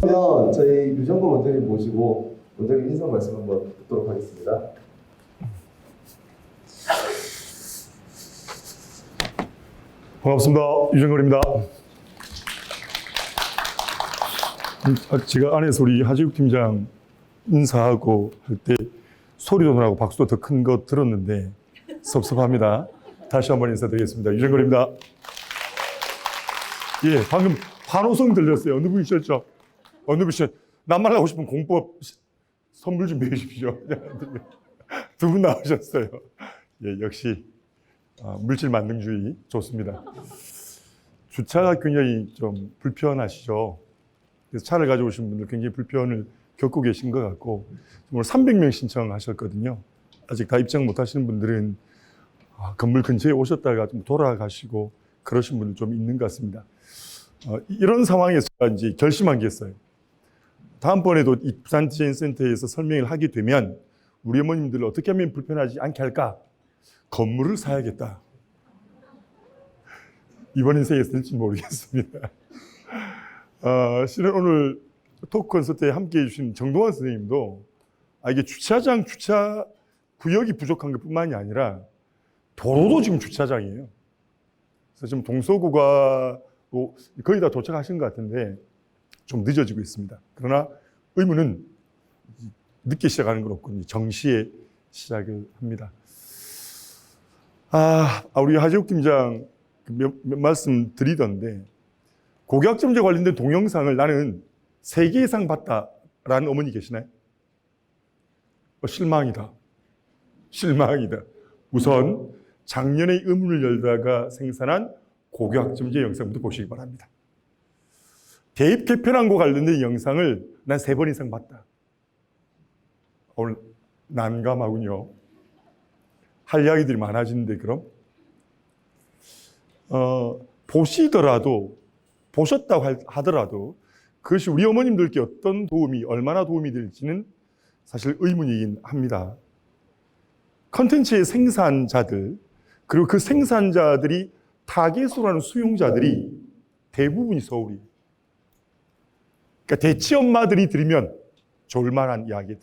그러면 저희 유정근 원장님 모시고 원장님 인사 말씀 한번 듣도록 하겠습니다. 반갑습니다. 유정근입니다. 제가 안에서 우리 하지욱 팀장 인사하고 할 때 소리도 나고 박수도 더 큰 거 들었는데 섭섭합니다. 다시 한번 인사드리겠습니다. 유정근입니다. 예, 방금 환호성 들렸어요. 어느 분이셨죠? 어느 분이셨죠? 남말하고 싶은 공법 선물 준비해 주십시오. 두 분 나오셨어요. 예, 역시 물질 만능주의 좋습니다. 주차가 굉장히 좀 불편하시죠? 그래서 차를 가져오신 분들 굉장히 불편을 겪고 계신 것 같고, 오늘 300명 신청하셨거든요. 아직 다 입장 못 하시는 분들은 건물 근처에 오셨다가 좀 돌아가시고 그러신 분들 좀 있는 것 같습니다. 이런 상황에서 이제 결심한 게 있어요. 다음번에도 이 부산 디자인센터에서 설명을 하게 되면 우리 어머님들을 어떻게 하면 불편하지 않게 할까? 건물을 사야겠다. 이번 인생에 될지 모르겠습니다. 실은 오늘 토크 콘서트에 함께 해주신 정동환 선생님도 이게 주차장, 주차 구역이 부족한 것 뿐만이 아니라 도로도 지금 주차장이에요. 그래서 지금 동서구가로 거의 다 도착하신 것 같은데 좀 늦어지고 있습니다. 그러나 의무는 늦게 시작하는 건 없고 정시에 시작을 합니다. 우리 하지욱 팀장 몇 말씀 드리던데 고객학점제 관련된 동영상을 나는 3개 이상 봤다라는 어머니 계시나요? 실망이다. 실망이다. 우선 작년에 의문을 열다가 생산한 고객학점제 영상부터 보시기 바랍니다. 대입 개편안과 관련된 영상을 난 3번 이상 봤다. 오늘 난감하군요. 할 이야기들이 많아지는데 그럼? 보셨다고 하더라도 그것이 우리 어머님들께 어떤 도움이, 얼마나 도움이 될지는 사실 의문이긴 합니다. 컨텐츠의 생산자들, 그리고 그 생산자들이 타겟으로 하는 수용자들이 대부분이 서울이에요. 그러니까 대치 엄마들이 들으면 좋을 만한 이야기들.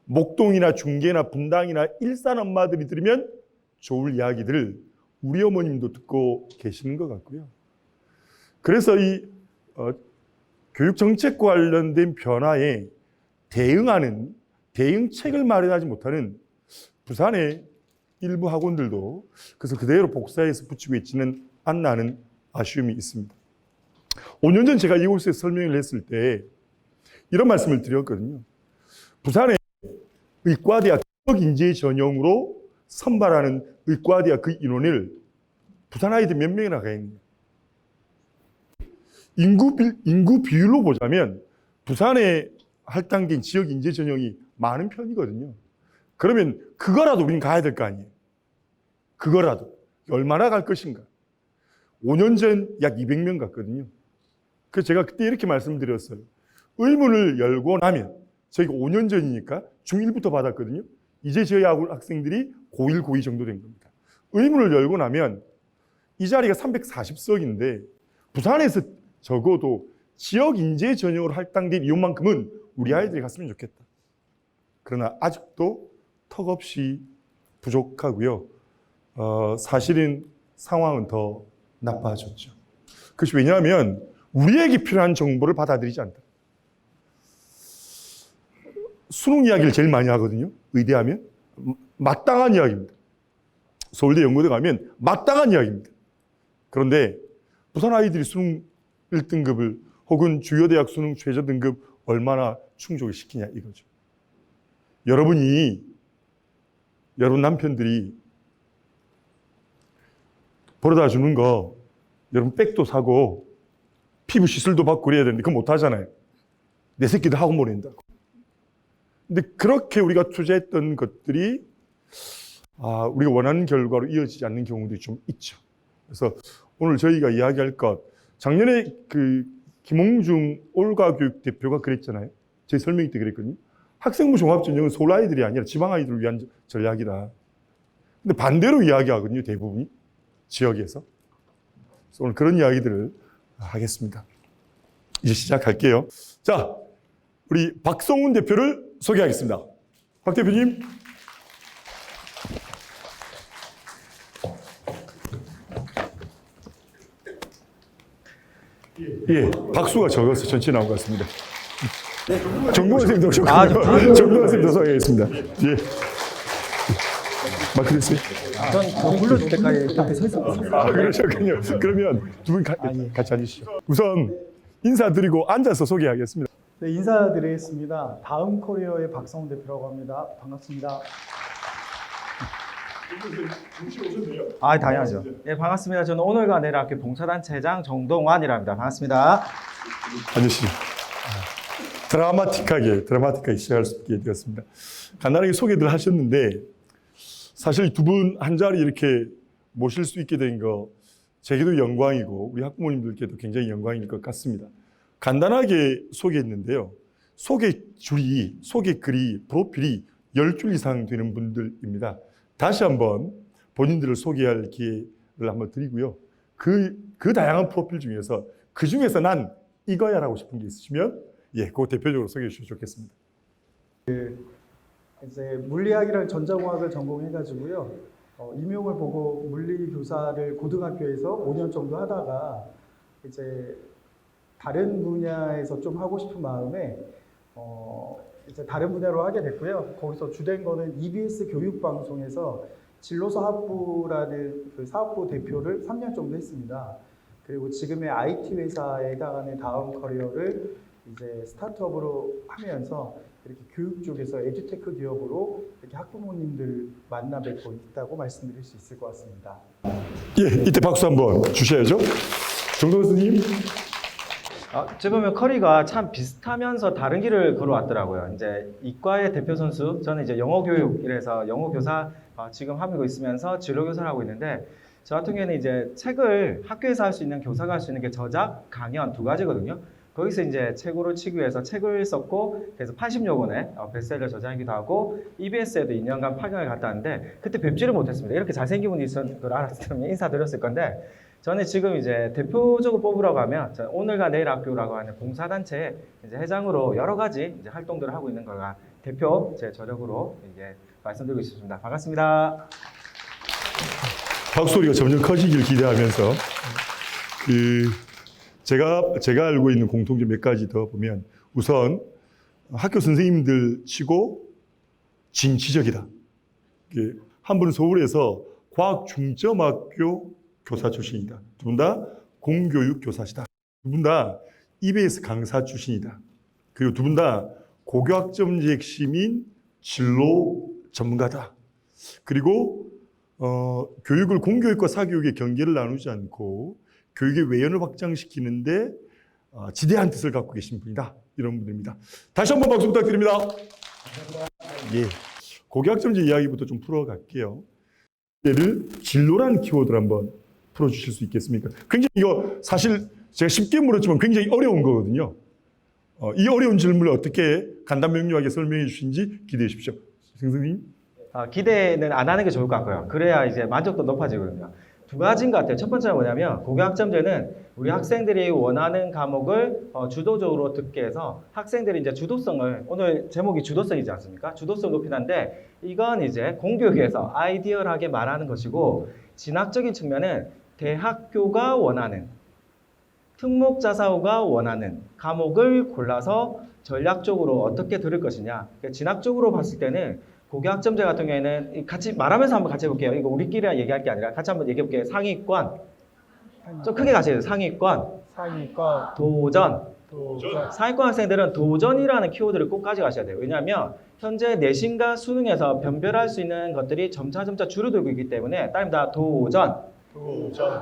목동이나 중계나 분당이나 일산 엄마들이 들으면 좋을 이야기들을 우리 어머님도 듣고 계시는 것 같고요. 그래서 이 교육정책과 관련된 변화에 대응하는 대응책을 마련하지 못하는 부산의 일부 학원들도 그래서 그대로 복사해서 붙이고 있지는 않나는 아쉬움이 있습니다. 5년 전 제가 이곳에서 설명을 했을 때 이런 말씀을 드렸거든요. 부산의 의과대학 인재 전형으로 선발하는 의과대학 그 인원을 부산 아이들 몇 명이나 가 있느냐. 인구 비율로 보자면 부산에 할당된 지역 인재 전형이 많은 편이거든요. 그러면 그거라도 우리는 가야 될 거 아니에요. 그거라도 얼마나 갈 것인가. 5년 전 약 200명 갔거든요. 그래서 제가 그때 이렇게 말씀드렸어요. 의문을 열고 나면 저희가 5년 전이니까 중1부터 받았거든요. 이제 저희 학생들이 고1, 고2 정도 된 겁니다. 의문을 열고 나면 이 자리가 340석인데 부산에서 적어도 지역 인재 전형으로 할당된 이용만큼은 우리 아이들이 갔으면 좋겠다. 그러나 아직도 턱없이 부족하고요. 사실은 상황은 더 나빠졌죠. 그것이 왜냐하면 우리에게 필요한 정보를 받아들이지 않다. 수능 이야기를 제일 많이 하거든요. 의대하면 마땅한 이야기입니다. 서울대 연고대 가면 마땅한 이야기입니다. 그런데 부산 아이들이 수능 1등급을 혹은 주요 대학 수능 최저 등급 얼마나 충족을 시키냐 이거죠. 여러분 남편들이 벌어다 주는 거 여러분 백도 사고 피부 시술도 받고 그래야 되는데 그거 못 하잖아요. 내 새끼들 학원 보낸다고. 근데 그렇게 우리가 투자했던 것들이 우리가 원하는 결과로 이어지지 않는 경우도 좀 있죠. 그래서 오늘 저희가 이야기할 것, 작년에 그 김홍중 올가교육 대표가 그랬잖아요. 제 설명회 때 그랬거든요. 학생부 종합전형은 서울 아이들이 아니라 지방 아이들을 위한 전략이다. 근데 반대로 이야기하거든요, 대부분이. 지역에서. 그래서 오늘 그런 이야기들을 하겠습니다. 이제 시작할게요. 자, 우리 박성훈 대표를 소개하겠습니다. 박 대표님. 예, 박수가 적어서 전체 나온 것 같습니다. 정동원 선생님도 정동원 선생님도 소개하겠습니다. 예. 마크 됐어요? 전 불러줄 때까지 앞에 서 있었거든요. 그러셨군요. 그러면 두 분 같이 앉으시죠. 우선 인사드리고 앉아서 소개하겠습니다. 네, 인사드리겠습니다. 다음 코리어의 박성훈 대표라고 합니다. 반갑습니다. 당연하죠. 네, 반갑습니다. 저는 오늘과 내일 학교 봉사단체장 정동환이라 합니다. 반갑습니다. 앉으시죠. 드라마틱하게 시작할 수 있게 되었습니다. 간단하게 소개들 하셨는데 사실 두 분 한 자리 이렇게 모실 수 있게 된 거 제게도 영광이고 우리 학부모님들께도 굉장히 영광일 것 같습니다. 간단하게 소개했는데요. 소개 글이 프로필이 10줄 이상 되는 분들입니다. 다시 한번 본인들을 소개할 기회를 한번 드리고요. 그 다양한 프로필 중에서 그 중에서 난 이거야 라고 싶은 게 있으시면 그거 대표적으로 소개해 주시면 좋겠습니다. 이제 물리학이랑 전자공학을 전공해가지고요. 임용을 보고 물리교사를 고등학교에서 5년 정도 하다가 이제 다른 분야에서 좀 하고 싶은 마음에 이제 다른 분야로 하게 됐고요. 거기서 주된 거는 EBS 교육방송에서 진로사업부라는 그 사업부 대표를 3년 정도 했습니다. 그리고 지금의 IT 회사에 해당하는 다음 커리어를 이제 스타트업으로 하면서 이렇게 교육 쪽에서 에듀테크 기업으로 이렇게 학부모님들 만나 뵙고 있다고 말씀드릴 수 있을 것 같습니다. 예, 이때 박수 한번 주셔야죠. 정동원 선생님. 어찌 보면 커리가 참 비슷하면서 다른 길을 걸어왔더라고요. 이제 이과의 대표 선수, 저는 이제 영어 교육, 이래서 영어 교사 지금 하고 있으면서 진로 교사를 하고 있는데, 저 같은 경우에는 이제 책을 학교에서 할 수 있는, 교사가 할 수 있는 게 저작, 강연 두 가지거든요. 거기서 이제 최고를 치기 위해서 책을 썼고, 그래서 80여 권의 베스트셀러 저자이기도 하고, EBS에도 2년간 8강을 갔다 왔는데, 그때 뵙지를 못했습니다. 이렇게 잘생긴 분이 있었는 걸 알았으면 인사드렸을 건데, 저는 지금 이제 대표적으로 뽑으라고 하면, 오늘과 내일 학교라고 하는 봉사단체 이제 회장으로 여러 가지 이제 활동들을 하고 있는 거가 대표 제 저력으로 이제 말씀드리고 싶습니다. 반갑습니다. 박소리가 점점 커지길 기대하면서 제가 알고 있는 공통점 몇 가지 더 보면 우선 학교 선생님들 치고 진취적이다. 한 분은 서울에서 과학중점학교 교사 출신이다. 두 분 다 공교육 교사시다. 두 분 다 EBS 강사 출신이다. 그리고 두 분 다 고교학점제 핵심인 진로 전문가다. 그리고 교육을 공교육과 사교육의 경계를 나누지 않고 교육의 외연을 확장시키는데 지대한 뜻을 갖고 계신 분이다. 이런 분들입니다. 다시 한번 박수 부탁드립니다. 예, 고교학점제 이야기부터 좀 풀어갈게요. 얘를 진로라는 키워드를 한번 풀어주실 수 있겠습니까? 굉장히 이거 사실 제가 쉽게 물었지만 굉장히 어려운 거거든요. 이 어려운 질문을 어떻게 간단명료하게 설명해 주신지 기대해 주십시오. 선생님. 기대는 안 하는 게 좋을 것 같고요. 그래야 이제 만족도 높아지거든요. 두 가지인 것 같아요. 첫 번째는 뭐냐면 고교학점제는 우리 학생들이 원하는 과목을 주도적으로 듣게 해서 학생들이 이제 주도성을, 오늘 제목이 주도성이지 않습니까? 주도성 높이는데 이건 이제 공교육에서 아이디얼하게 말하는 것이고, 진학적인 측면은 대학교가 원하는, 특목자사고가 원하는 과목을 골라서 전략적으로 어떻게 들을 것이냐. 진학적으로 봤을 때는 고교학점제 같은 경우에는 같이 말하면서 한번 같이 해볼게요. 이거 우리끼리 얘기할 게 아니라 같이 한번 얘기해볼게요. 상위권. 좀 크게 같이 해요. 상위권. 도전. 상위권 학생들은 도전이라는 키워드를 꼭 가져가셔야 돼요. 왜냐하면 현재 내신과 수능에서 변별할 수 있는 것들이 점차 줄어들고 있기 때문에 따릅니다. 도전.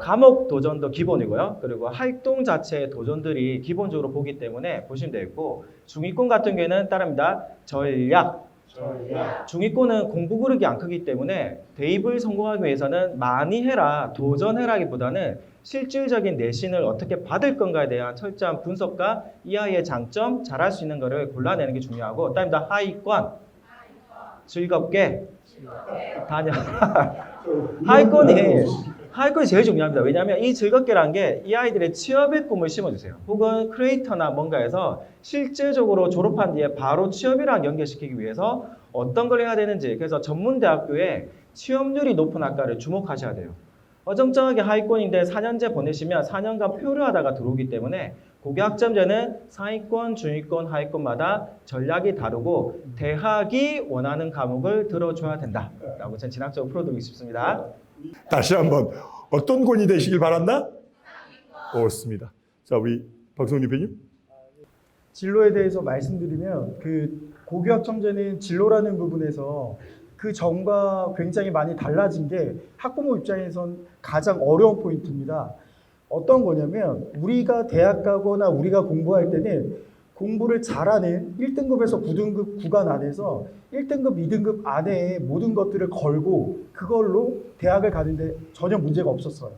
과목 도전도 기본이고요. 그리고 활동 자체의 도전들이 기본적으로 보기 때문에 보시면 되겠고, 중위권 같은 경우에는 따릅니다. 전략. 중위권은 공부 그릇이 안 크기 때문에 대입을 성공하기 위해서는 많이 해라, 도전해라기보다는 실질적인 내신을 어떻게 받을 건가에 대한 철저한 분석과 이 아이의 장점, 잘할 수 있는 것을 골라내는 게 중요하고, 따릅니다. 하위권. 즐겁게 다녀. 하위권이 제일 중요합니다. 왜냐하면 이 즐겁게라는 게 이 아이들의 취업의 꿈을 심어주세요. 혹은 크리에이터나 뭔가에서 실질적으로 졸업한 뒤에 바로 취업이랑 연결시키기 위해서 어떤 걸 해야 되는지, 그래서 전문대학교에 취업률이 높은 학과를 주목하셔야 돼요. 어정쩡하게 하위권인데 4년제 보내시면 4년간 표류하다가 들어오기 때문에 고교학점제는 상위권, 중위권, 하위권마다 전략이 다르고 대학이 원하는 과목을 들어줘야 된다라고 저는 진학적으로 풀어드리고 싶습니다. 다시 한번 어떤 권이 되시길 바란다? 옳습니다. 자, 우리 박성훈 대표님. 진로에 대해서 말씀드리면 그 고교학점제는 진로라는 부분에서 그 전과 굉장히 많이 달라진 게 학부모 입장에선 가장 어려운 포인트입니다. 어떤 거냐면 우리가 대학 가거나 우리가 공부할 때는 공부를 잘하는 1등급에서 9등급 구간 안에서 1등급, 2등급 안에 모든 것들을 걸고 그걸로 대학을 가는데 전혀 문제가 없었어요.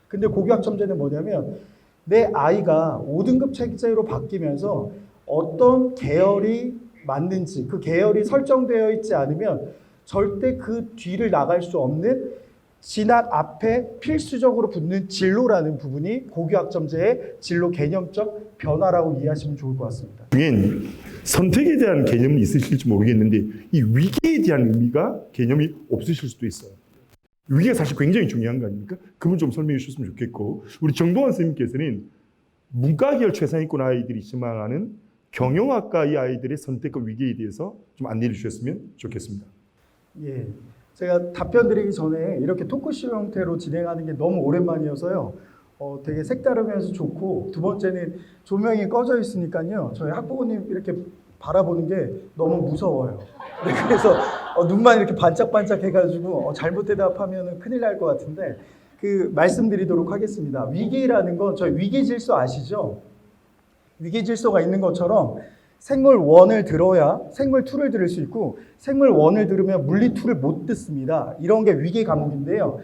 근데 고교학점제는 뭐냐면 내 아이가 5등급 체제로 바뀌면서 어떤 계열이 맞는지 그 계열이 설정되어 있지 않으면 절대 그 뒤를 나갈 수 없는 진학 앞에 필수적으로 붙는 진로라는 부분이 고교학점제의 진로 개념적 변화라고 이해하시면 좋을 것 같습니다. 중엔 선택에 대한 개념은 있으실지 모르겠는데 이 위계에 대한 의미가 개념이 없으실 수도 있어요. 위계가 사실 굉장히 중요한 거 아닙니까? 그 부분 좀 설명해 주셨으면 좋겠고, 우리 정동환 선생님께서는 문과계열 최상위권 아이들이 희망하는 경영학과의 아이들의 선택과 위계에 대해서 좀 안내해 주셨으면 좋겠습니다. 예, 제가 답변 드리기 전에 이렇게 토크쇼 형태로 진행하는 게 너무 오랜만이어서요. 되게 색다르면서 좋고, 두 번째는 조명이 꺼져 있으니까요. 저희 학부모님 이렇게 바라보는 게 너무 무서워요. 네, 그래서 눈만 이렇게 반짝반짝 해가지고 잘못 대답하면 큰일 날 것 같은데 그 말씀드리도록 하겠습니다. 위기라는 건 저희 위기질서 아시죠? 위기질서가 있는 것처럼 생물 1을 들어야 생물 2를 들을 수 있고 생물 1을 들으면 물리 2를 못 듣습니다. 이런 게 위계 과목인데요.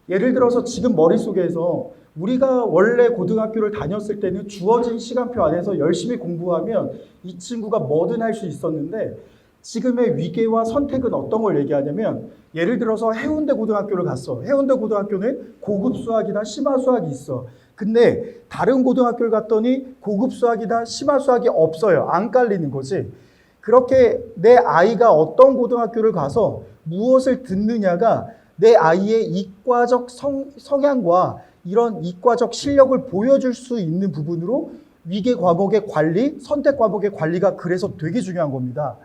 예를 들어서 지금 머릿속에서 우리가 원래 고등학교를 다녔을 때는 주어진 시간표 안에서 열심히 공부하면 이 친구가 뭐든 할 수 있었는데 지금의 위계와 선택은 어떤 걸 얘기하냐면 예를 들어서 해운대 고등학교를 갔어. 해운대 고등학교는 고급 수학이나 심화 수학이 있어. 근데 다른 고등학교를 갔더니 고급 수학이나 심화 수학이 없어요. 안 깔리는 거지. 그렇게 내 아이가 어떤 고등학교를 가서 무엇을 듣느냐가 내 아이의 이과적 성향과 이런 이과적 실력을 보여줄 수 있는 부분으로 위계 과목의 관리, 선택 과목의 관리가 그래서 되게 중요한 겁니다.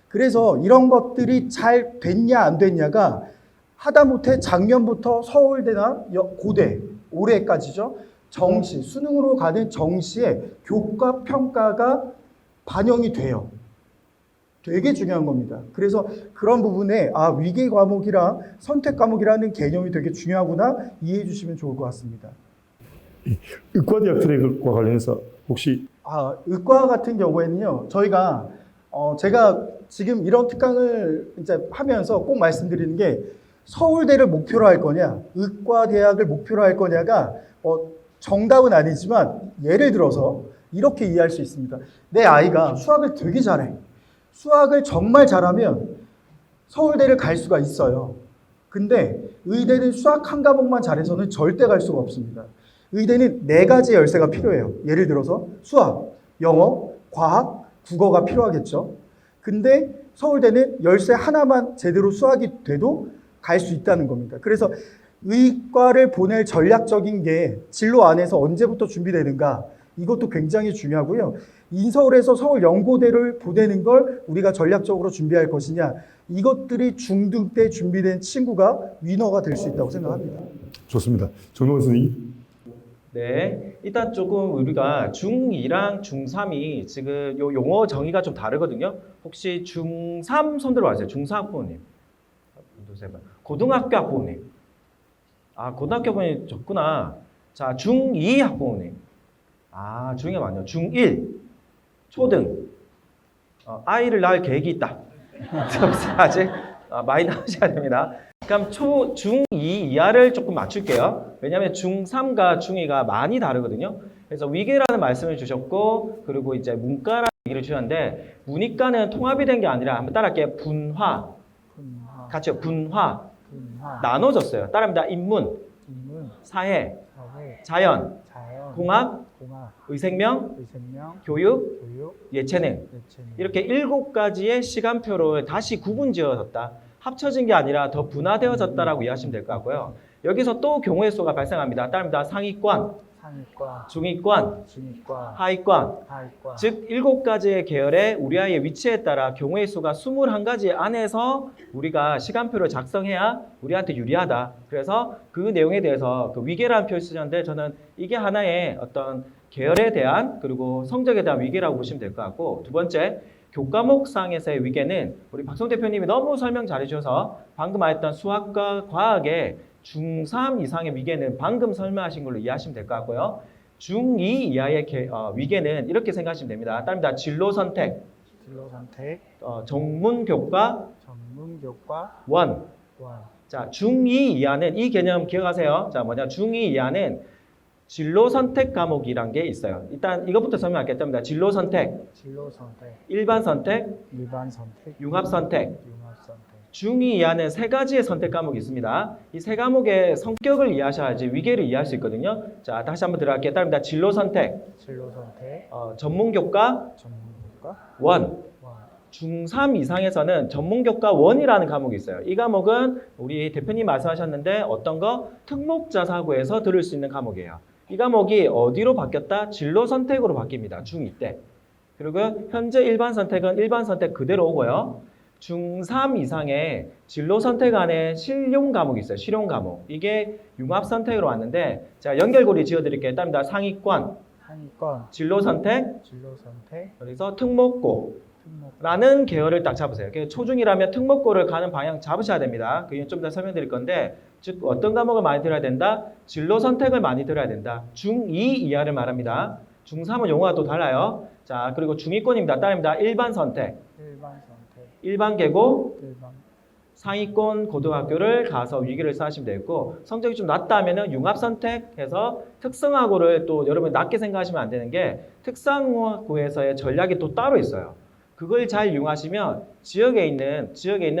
그래서 이런 것들이 잘 됐냐 안 됐냐가 하다못해 작년부터 서울대나 고대, 올해까지죠. 정시, 수능으로 가는 정시에 교과 평가가 반영이 돼요. 되게 중요한 겁니다. 그래서 그런 부분에 위계 과목이랑 선택 과목이라는 개념이 되게 중요하구나 이해해 주시면 좋을 것 같습니다. 의과대학 트랙과 관련해서 혹시 의과 같은 경우에는요. 저희가 제가 지금 이런 특강을 이제 하면서 꼭 말씀드리는 게 서울대를 목표로 할 거냐, 의과대학을 목표로 할 거냐가 정답은 아니지만 예를 들어서 이렇게 이해할 수 있습니다. 내 아이가 수학을 되게 잘해. 수학을 정말 잘하면 서울대를 갈 수가 있어요. 근데 의대는 수학 한 과목만 잘해서는 절대 갈 수가 없습니다. 의대는 4가지 열쇠가 필요해요. 예를 들어서 수학, 영어, 과학, 국어가 필요하겠죠. 근데 서울대는 열쇠 하나만 제대로 수학이 돼도 갈 수 있다는 겁니다. 그래서 의과를 보낼 전략적인 게 진로 안에서 언제부터 준비되는가 이것도 굉장히 중요하고요. 인서울에서 서울연고대를 보내는 걸 우리가 전략적으로 준비할 것이냐 이것들이 중등 때 준비된 친구가 위너가 될 수 있다고 생각합니다. 좋습니다. 정동원 선생님. 네, 일단 조금 우리가 중2랑 중3이 지금 요 용어 정의가 좀 다르거든요. 혹시 중3 손 들어와주세요. 중4 학부모님. 고등학교 학부모님. 고등학교 학부모님 적구나. 자, 중2 학부모님. 중2가 맞네요. 중1. 초등. 아이를 낳을 계획이 있다. 아직 많이 나오셔야 됩니다. 그럼 중2 이하를 조금 맞출게요. 왜냐하면 중3과 중2가 많이 다르거든요. 그래서 위계라는 말씀을 주셨고, 그리고 이제 문과라는 얘기를 주셨는데, 문이과는 통합이 된 게 아니라 한번 따라할게요. 분화. 같이요. 분화. 나눠졌어요. 따라합니다. 인문. 사회, 사회, 자연, 자연, 공학, 공학, 의생명, 의생명, 교육, 교육, 예체능 예체능. 이렇게 7가지의 시간표로 다시 구분지어졌다. 합쳐진 게 아니라 더 분화되어졌다라고 이해하시면 될 것 같고요. 여기서 또 경우의 수가 발생합니다. 따릅니다. 상위권, 상위권, 중위권, 중위권, 하위권. 하위권. 즉 7가지의 계열의 우리 아이의 위치에 따라 경우의 수가 21가지 안에서 우리가 시간표를 작성해야 우리한테 유리하다. 그래서 그 내용에 대해서 그 위계라는 표현을 쓰셨는데 저는 이게 하나의 어떤 계열에 대한 그리고 성적에 대한 위계라고 보시면 될 것 같고, 두 번째 교과목상에서의 위계는 우리 박성 대표님이 너무 설명 잘해주셔서 방금 말했던 수학과 과학의 중3 이상의 위계는 방금 설명하신 걸로 이해하시면 될 것 같고요. 중2 이하의 위계는 이렇게 생각하시면 됩니다. 따릅니다. 진로 선택, 진로 선택, 전문 교과, 전문 교과, 원. 원. 자, 중2 이하는 이 개념 기억하세요. 자, 뭐냐? 중2 이하는 진로 선택 과목이란 게 있어요. 일단 이것부터 설명하겠습니다. 진로 선택, 진로 선택, 일반 선택, 일반 선택, 융합 선택. 융합 선택. 중2 이하는 3가지의 선택 과목이 있습니다. 이 3과목의 성격을 이해하셔야지 위계를 이해할 수 있거든요. 자, 다시 한번 들어갈게요. 따릅니다. 진로 선택, 진로 선택, 전문 교과, 전문 교과, 원. 원. 중3 이상에서는 전문교과 1이라는 과목이 있어요. 이 과목은 우리 대표님 말씀하셨는데 어떤 거? 특목자 사고에서 들을 수 있는 과목이에요. 이 과목이 어디로 바뀌었다? 진로 선택으로 바뀝니다. 중2 때. 그리고 현재 일반 선택은 일반 선택 그대로 오고요. 중3 이상의 진로 선택 안에 실용 과목이 있어요. 실용 과목. 이게 융합 선택으로 왔는데 자, 연결고리 지어드릴게요. 따릅니다. 상위권, 상위권, 진로 선택, 진로 선택, 그래서 특목고 특목. 라는 계열을 딱 잡으세요. 초중이라면 특목고를 가는 방향 잡으셔야 됩니다. 그게 좀 더 설명드릴 건데, 즉 어떤 과목을 많이 들어야 된다? 진로 선택을 많이 들어야 된다. 중2 이하를 말합니다. 중3은 용어가 또 달라요. 자, 그리고 중위권입니다. 따릅니다. 일반 선택, 일반 선택, 일반 계고, 일반. 상위권 고등학교를 가서 위기를 쌓으시면 되고, 성적이 좀 낮다면은 융합 선택해서 특성화고를 또 여러분 낮게 생각하시면 안 되는 게 특성화고에서의 전략이 또 따로 있어요. 그걸 잘 이용하시면 지역에 있는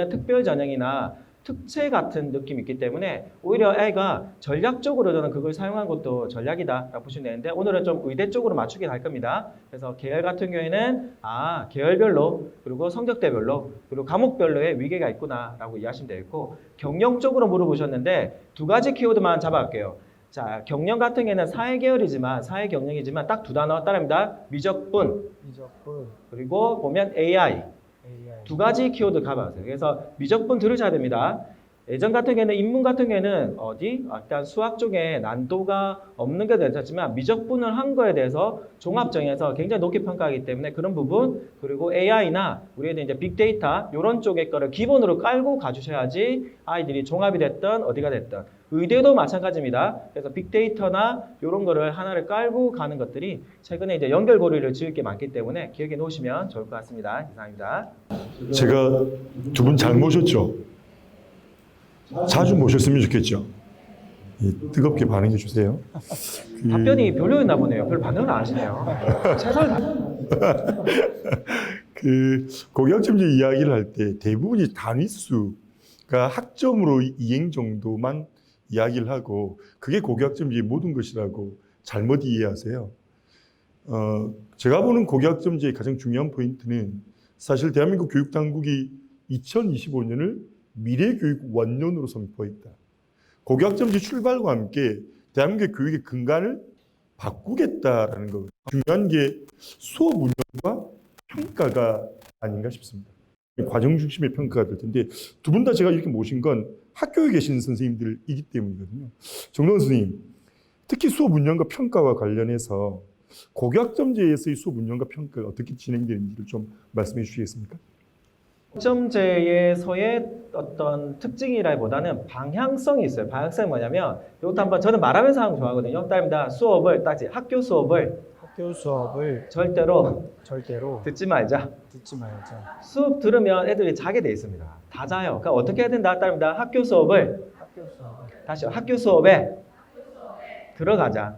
특별 전형이나 특채 같은 느낌이 있기 때문에 오히려 애가 전략적으로 저는 그걸 사용한 것도 전략이다라고 보시면 되는데, 오늘은 좀 의대 쪽으로 맞추게 할 겁니다. 그래서 계열 같은 경우에는 계열별로 그리고 성적대별로 그리고 과목별로의 위계가 있구나라고 이해하시면 되겠고, 경영 쪽으로 물어보셨는데 2가지 키워드만 잡아갈게요. 자, 경영 같은 경우에는 사회 경영이지만 딱 2단어 따릅니다. 미적분, 미적분, 그리고 보면 AI. AI. 2가지 키워드 가봐주세요. 그래서 미적분 들으셔야 됩니다. 예전 같은 경우에는 인문 같은 경우에는 일단 수학 쪽에 난도가 없는 게 괜찮지만 미적분을 한 거에 대해서 종합정에서 굉장히 높게 평가하기 때문에 그런 부분, 그리고 AI나 우리 애들 이제 빅데이터 이런 쪽의 거를 기본으로 깔고 가주셔야지 아이들이 종합이 됐든 어디가 됐든. 의대도 마찬가지입니다. 그래서 빅데이터나 이런 거를 하나를 깔고 가는 것들이 최근에 이제 연결고리를 지을 게 많기 때문에 기억해 놓으시면 좋을 것 같습니다. 이상입니다. 제가 두 분 잘 모셨죠? 자주 모셨으면 좋겠죠? 예, 뜨겁게 반응해 주세요. 답변이 별로였나 보네요. 별 반응을 안 하시네요. 최선을 고교학점제 이야기를 할 때 대부분이 단위수가 학점으로 이행 정도만 이야기를 하고 그게 고교학점제의 모든 것이라고 잘못 이해하세요. 제가 보는 고교학점제의 가장 중요한 포인트는 사실 대한민국 교육당국이 2025년을 미래교육 원년으로 선포했다. 고교학점제 출발과 함께 대한민국의 교육의 근간을 바꾸겠다라는 거. 중요한 게 수업 운영과 평가가 아닌가 싶습니다. 과정 중심의 평가가 될 텐데 두 분 다 제가 이렇게 모신 건 학교에 계시는 선생님들이기 때문이거든요. 정동원 선생님, 특히 수업 운영과 평가와 관련해서 고교학점제에서의 수업 운영과 평가가 어떻게 진행되는지를 좀 말씀해 주시겠습니까? 학점제에서의 어떤 특징이라기보다는 방향성이 있어요. 방향성이 뭐냐면 이것도 한번 저는 말하면서 하는 거 좋아하거든요. 따릅니다. 학교 수업을 절대로 듣지 말자. 듣지 말자. 수업 들으면 애들이 자게 돼 있습니다. 다 자요. 그러니까 어떻게 해야 된다? 따릅니다. 학교 수업에 들어가자.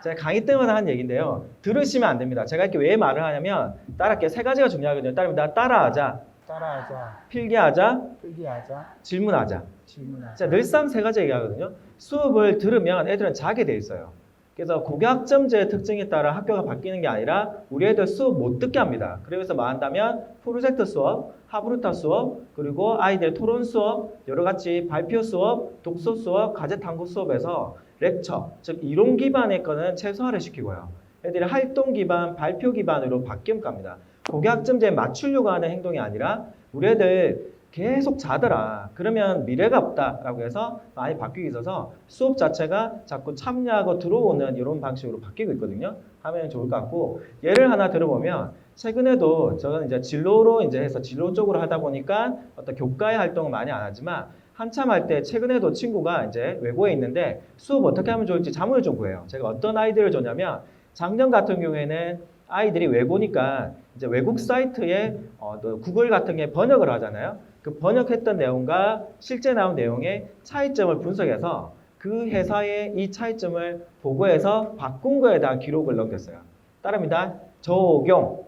제가 강의 때마다 한 얘기인데요. 들으시면 안 됩니다. 제가 이렇게 왜 말을 하냐면 따라할게요. 3가지가 중요하거든요. 따릅니다. 따라하자, 따라하자, 필기하자, 필기하자, 질문하자. 질문하자. 자, 늘상 3가지 얘기하거든요. 수업을 들으면 애들은 자게 돼 있어요. 그래서 고교학점제의 특징에 따라 학교가 바뀌는 게 아니라 우리 애들 수업 못 듣게 합니다. 그래서 말한다면 프로젝트 수업, 하브루타 수업, 그리고 아이들 토론 수업, 여러 가지 발표 수업, 독서 수업, 과제 탐구 수업에서 렉처, 즉 이론 기반의 거는 최소화를 시키고요. 애들이 활동 기반, 발표 기반으로 바뀌면 갑니다. 고교학점제에 맞추려고 하는 행동이 아니라 우리 애들 계속 자더라. 그러면 미래가 없다라고 해서 많이 바뀌고 있어서 수업 자체가 자꾸 참여하고 들어오는 이런 방식으로 바뀌고 있거든요. 하면 좋을 것 같고 예를 하나 들어보면 최근에도 저는 이제 진로로 이제 해서 진로 쪽으로 하다 보니까 어떤 교과의 활동을 많이 안 하지만 한참 할 때 최근에도 친구가 이제 외고에 있는데 수업 어떻게 하면 좋을지 자문을 좀 구해요. 제가 어떤 아이디어를 줬냐면 작년 같은 경우에는 아이들이 외고니까 이제 외국 사이트에 또 구글 같은 게 번역을 하잖아요. 그 번역했던 내용과 실제 나온 내용의 차이점을 분석해서 그 회사의 이 차이점을 보고해서 바꾼 거에 대한 기록을 남겼어요. 따릅니다. 적용.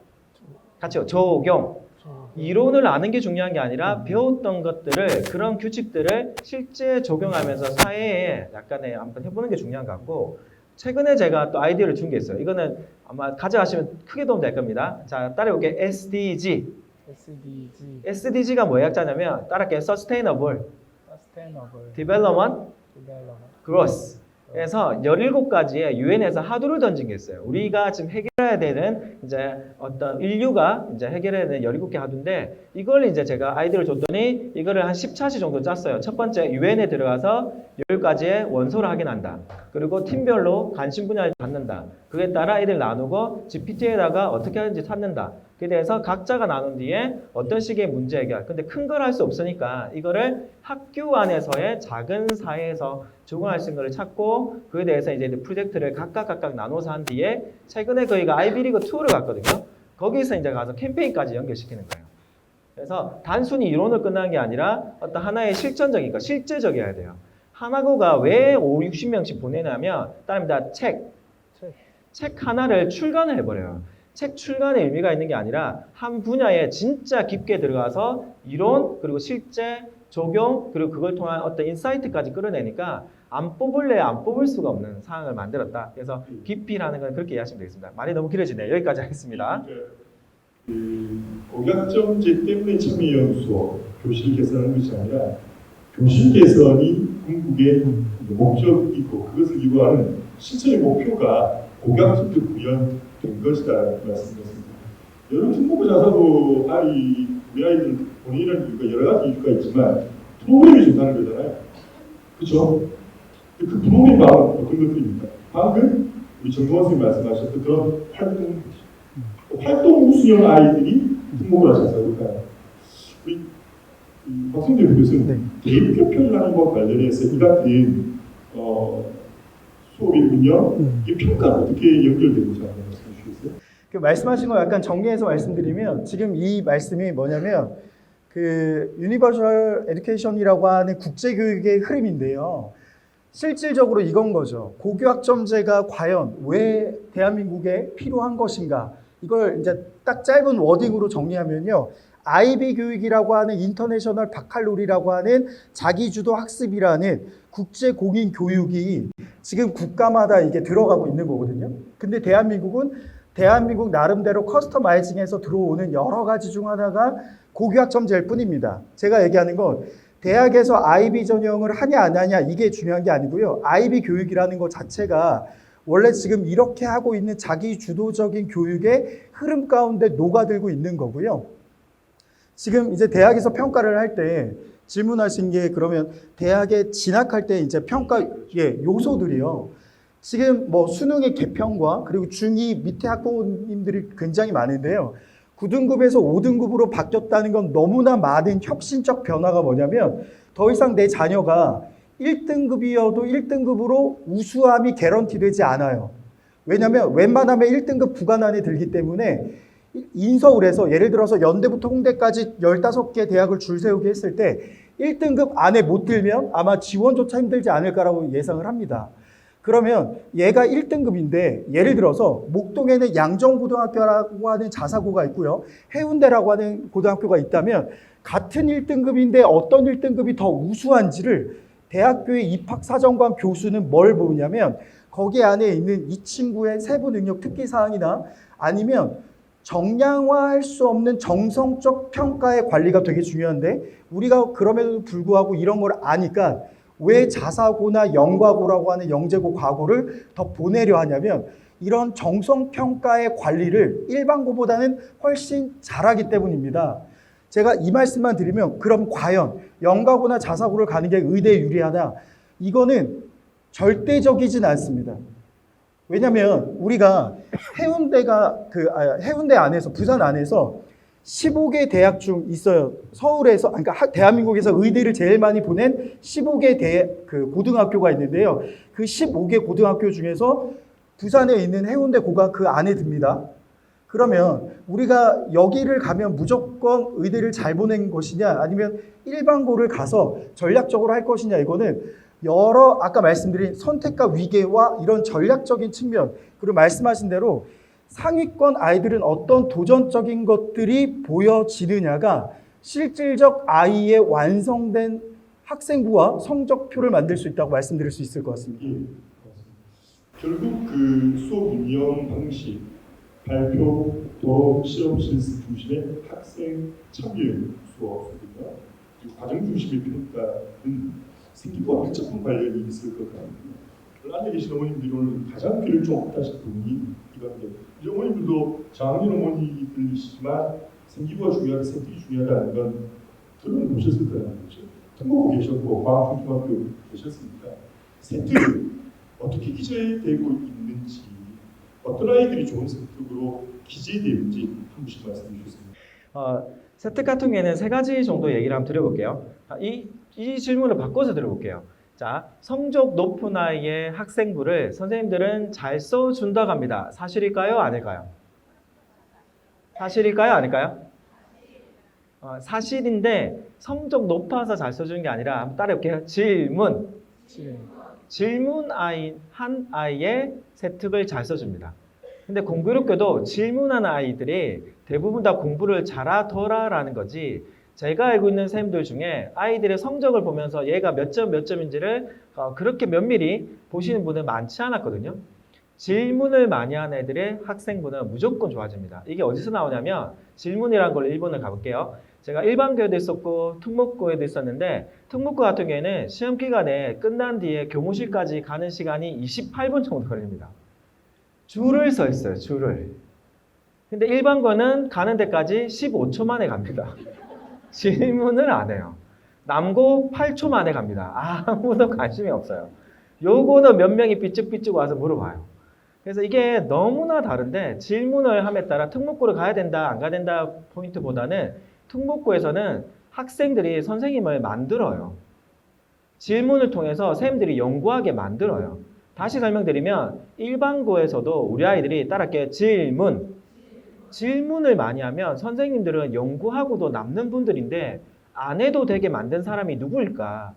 같이요. 적용. 이론을 아는 게 중요한 게 아니라 배웠던 것들을 그런 규칙들을 실제 적용하면서 사회에 약간의 한번 해보는 게 중요한 것 같고 최근에 제가 또 아이디어를 준 게 있어요. 이거는 아마 가져가시면 크게 도움 될 겁니다. 자, 따라해볼게요. SDG. SDG가 뭐의 약자냐면 따라할게요. Sustainable Development Growth. 그래서 17가지의 유엔에서 하도를 던진 게 있어요. 우리가 지금 해결해야 되는 이제 어떤 인류가 이제 해결해야 되는 17개 하도인데 이걸 이제 제가 아이디어를 줬더니 이거를 한 10차시 정도 짰어요. 첫 번째 유엔에 들어가서 10가지의 원소를 확인한다. 그리고 팀별로 관심 분야를 갖는다. 그에 따라 애들 나누고 GPT에다가 어떻게 하는지 찾는다. 그에 대해서 각자가 나눈 뒤에 어떤 식의 문제 해결. 근데 큰 걸 할 수 없으니까 이거를 학교 안에서의 작은 사회에서 적용할 수 있는 걸 찾고 그에 대해서 이제 프로젝트를 각각 나눠서 한 뒤에 최근에 저희가 아이비리그 2를 갔거든요. 거기서 이제 가서 캠페인까지 연결시키는 거예요. 그래서 단순히 이론을 끝나는 게 아니라 어떤 하나의 실전적인 거, 실제적이어야 돼요. 하나고가 왜 5, 60명씩 보내냐면 따릅니다. 책 하나를 출간을 해버려요. 책 출간에 의미가 있는 게 아니라 한 분야에 진짜 깊게 들어가서 이론 그리고 실제 적용 그리고 그걸 통한 어떤 인사이트까지 끌어내니까 안 뽑을래 안 뽑을 수가 없는 상황을 만들었다. 그래서 깊이라는 건 그렇게 이해하시면 되겠습니다. 말이 너무 길어지네요. 여기까지 하겠습니다. 고교학점제 때문에 참여형 수업, 교실 개선하는 것이 아니라 교실 개선이 궁극의 목적이고 그것을 이루어가는 실천의 목표가 고교학점제 구현된 것이다라는 말씀드렸습니다. 여러분 특목고 자사도 우리 아이들 보내는 이유가 여러 가지 이유가 있지만 프로그램이 좋다는 거잖아요. 그렇죠? 그 프로그램 마음은 어떤 것들입니까? 방금 우리 정동원 선생님 말씀하셨던 그런 활동 우수형 아이들이 특목고를 자사고요. 우리 박성재 교수는 대입 편이라는 것과 관련해서 이 같은 수업의 운영, 이 평가가 어떻게 연결되는지 한번 말씀해 주시겠어요? 그 말씀하신 거 약간 정리해서 말씀드리면 지금 이 말씀이 뭐냐면 그 유니버셜 에듀케이션이라고 하는 국제교육의 흐름인데요. 실질적으로 이건 거죠. 고교학점제가 과연 왜 대한민국에 필요한 것인가? 이걸 이제 딱 짧은 워딩으로 정리하면요. IB 교육이라고 하는 인터내셔널 바칼로리라고 하는 자기주도 학습이라는 국제 공인 교육이 지금 국가마다 이게 들어가고 있는 거거든요. 근데 대한민국 나름대로 커스터마이징해서 들어오는 여러 가지 중 하나가 고교학점제일 뿐입니다. 제가 얘기하는 건 대학에서 IB 전형을 하냐 안 하냐 이게 중요한 게 아니고요. IB 교육이라는 것 자체가 원래 지금 이렇게 하고 있는 자기 주도적인 교육의 흐름 가운데 녹아들고 있는 거고요. 지금 이제 대학에서 평가를 할 때 질문하신 게 그러면 대학에 진학할 때 이제 평가 요소들이요. 지금 뭐 수능의 개편과 그리고 중2 밑에 학부모님들이 굉장히 많은데요. 9등급에서 5등급으로 바뀌었다는 건 너무나 많은 혁신적 변화가 뭐냐면 더 이상 내 자녀가 1등급이어도 1등급으로 우수함이 개런티되지 않아요. 왜냐하면 웬만하면 1등급 구간 안에 들기 때문에 인서울에서 예를 들어서 연대부터 홍대까지 15개 대학을 줄 세우게 했을 때 1등급 안에 못 들면 아마 지원조차 힘들지 않을까라고 예상을 합니다. 그러면 얘가 1등급인데 예를 들어서 목동에는 양정고등학교라고 하는 자사고가 있고요. 해운대라고 하는 고등학교가 있다면 같은 1등급인데 어떤 1등급이 더 우수한지를 대학교의 입학사정관 교수는 뭘 보냐면 거기 안에 있는 이 친구의 세부 능력 특기사항이나 아니면 정량화할 수 없는 정성적 평가의 관리가 되게 중요한데 우리가 그럼에도 불구하고 이런 걸 아니까 왜 자사고나 영과고라고 하는 영재고 과고를 더 보내려 하냐면 이런 정성평가의 관리를 일반고보다는 훨씬 잘하기 때문입니다. 제가 이 말씀만 드리면 그럼 과연 영과고나 자사고를 가는 게 의대에 유리하냐? 이거는 절대적이진 않습니다. 왜냐하면 우리가 해운대 안에서 부산 안에서 15개 대학 중 있어요. 서울에서 그러니까 대한민국에서 의대를 제일 많이 보낸 15개 고등학교가 있는데요. 그 15개 고등학교 중에서 부산에 있는 해운대고가 그 안에 듭니다. 그러면 우리가 여기를 가면 무조건 의대를 잘 보낸 것이냐 아니면 일반고를 가서 전략적으로 할 것이냐 이거는 여러 아까 말씀드린 선택과 위계와 이런 전략적인 측면 그리고 말씀하신 대로 상위권 아이들은 어떤 도전적인 것들이 보여지느냐가 실질적 아이의 완성된 학생부와 성적표를 만들 수 있다고 말씀드릴 수 있을 것 같습니다. 예, 결국 그 수업 운영 방식, 발표, 도로, 실험 실습 중심의 학생 참여 수업이나 그리고 과정 중심의 평가는 생기부와 밀접한 관련이 있을 것 같습니다. 안에 계신 어머님들이 오늘 가장 귀를 쫑긋 하실 부분이 이건데 이 어머님들도 장인 어머니들이시지만 생기부가 중요하고 생기부 중요하다는 건 들어보셨을 거라는 거죠. 통보고 계셨고 과학중학교 계셨으니까 세특을 어떻게 기재되고 있는지 어떤 아이들이 좋은 세특으로 기재되는지 한 분씩 말씀해 주셨습니다. 세특 같은 경우에는 세 가지 정도 얘기를 한번 드려볼게요. 이 질문을 바꿔서 들어볼게요. 자, 성적 높은 아이의 학생부를 선생님들은 잘 써준다고 합니다. 사실일까요? 아닐까요? 사실일까요? 아닐까요? 사실인데 성적 높아서 잘 써주는 게 아니라 한번 따라해볼게요. 질문 한 아이의 세특을 잘 써줍니다. 근데 공교롭게도 질문하는 아이들이 대부분 다 공부를 잘하더라라는 거지 제가 알고 있는 선생님들 중에 아이들의 성적을 보면서 얘가 몇 점인지를 그렇게 면밀히 보시는 분은 많지 않았거든요. 질문을 많이 하는 애들의 학생부는 무조건 좋아집니다. 이게 어디서 나오냐면 질문이라는 걸 일본을 가볼게요. 제가 일반고에도 있었고 특목고에도 있었는데 특목고 같은 경우에는 시험 기간에 끝난 뒤에 교무실까지 가는 시간이 28분 정도 걸립니다. 줄을 서 있어요. 줄을. 근데 일반고는 가는 데까지 15초 만에 갑니다. 질문을 안 해요. 남고 8초 만에 갑니다. 아무도 관심이 없어요. 요거는 몇 명이 삐죽삐죽 와서 물어봐요. 그래서 이게 너무나 다른데 질문을 함에 따라 특목고를 가야 된다 안 가야 된다 포인트보다는 특목고에서는 학생들이 선생님을 만들어요. 질문을 통해서 선생님들이 연구하게 만들어요. 다시 설명드리면 일반고에서도 우리 아이들이 따라할게요. 질문을 많이 하면 선생님들은 연구하고도 남는 분들인데 안 해도 되게 만든 사람이 누구일까?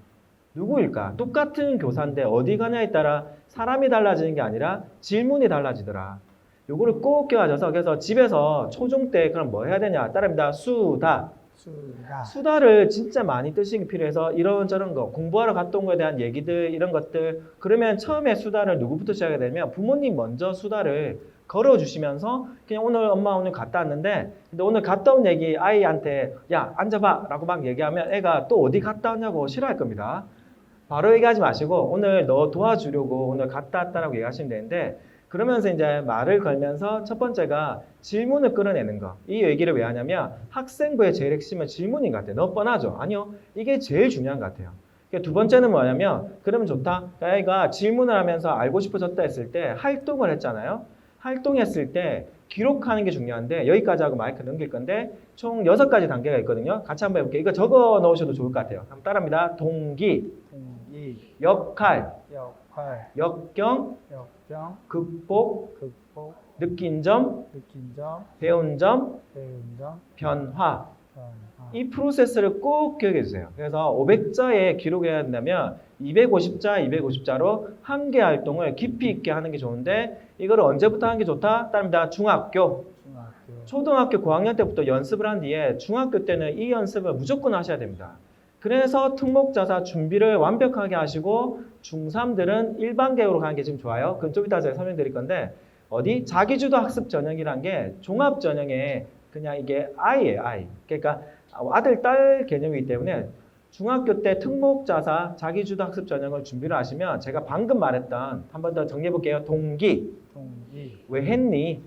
똑같은 교사인데 어디 가냐에 따라 사람이 달라지는 게 아니라 질문이 달라지더라. 요거를 꼭 껴가져서 그래서 집에서 초중 때 그럼 뭐 해야 되냐? 따라합니다. 수다를 진짜 많이 뜨시기 필요해서 이런저런 거 공부하러 갔다 온 거에 대한 얘기들 이런 것들 그러면 처음에 수다를 누구부터 시작해야 되냐면 부모님 먼저 수다를 걸어주시면서 그냥 엄마 오늘 갔다 왔는데 근데 오늘 갔다 온 얘기 아이한테 야 앉아봐 라고 막 얘기하면 애가 또 어디 갔다 왔냐고 싫어할 겁니다. 바로 얘기하지 마시고 오늘 너 도와주려고 오늘 갔다 왔다라고 얘기하시면 되는데 그러면서 이제 말을 걸면서 첫 번째가 질문을 끌어내는 거. 이 얘기를 왜 하냐면 학생부의 제일 핵심은 질문인 것 같아요. 너무 뻔하죠? 아니요. 이게 제일 중요한 것 같아요. 두 번째는 뭐냐면 그러면 좋다. 애가 질문을 하면서 알고 싶어졌다 했을 때 활동을 했잖아요. 활동했을 때 기록하는 게 중요한데 여기까지 하고 마이크 넘길 건데 총 6가지 단계가 있거든요. 같이 한번 해볼게요. 이거 적어 놓으셔도 좋을 것 같아요. 한번 따라합니다. 동기, 역할, 역경, 극복, 느낀 점, 배운 점, 변화. 이 프로세스를 꼭 기억해 주세요. 그래서 500자에 기록해야 된다면 250자로 한 개 활동을 깊이 있게 하는 게 좋은데 이거를 언제부터 하는 게 좋다? 따릅니다. 중학교. 초등학교 고학년 때부터 연습을 한 뒤에 중학교 때는 이 연습을 무조건 하셔야 됩니다. 그래서 특목자사 준비를 완벽하게 하시고 중3들은 일반 계획으로 가는 게 지금 좋아요. 그건 좀 이따 제가 설명드릴 건데 어디? 자기주도 학습 전형이란 게 종합 전형에 그냥 이게 아이예요, 아이. 그러니까 아들, 딸 개념이기 때문에 중학교 때 특목자사 자기주도 학습 전형을 준비를 하시면 제가 방금 말했던 한 번 더 정리해 볼게요. 동기, 왜 했니?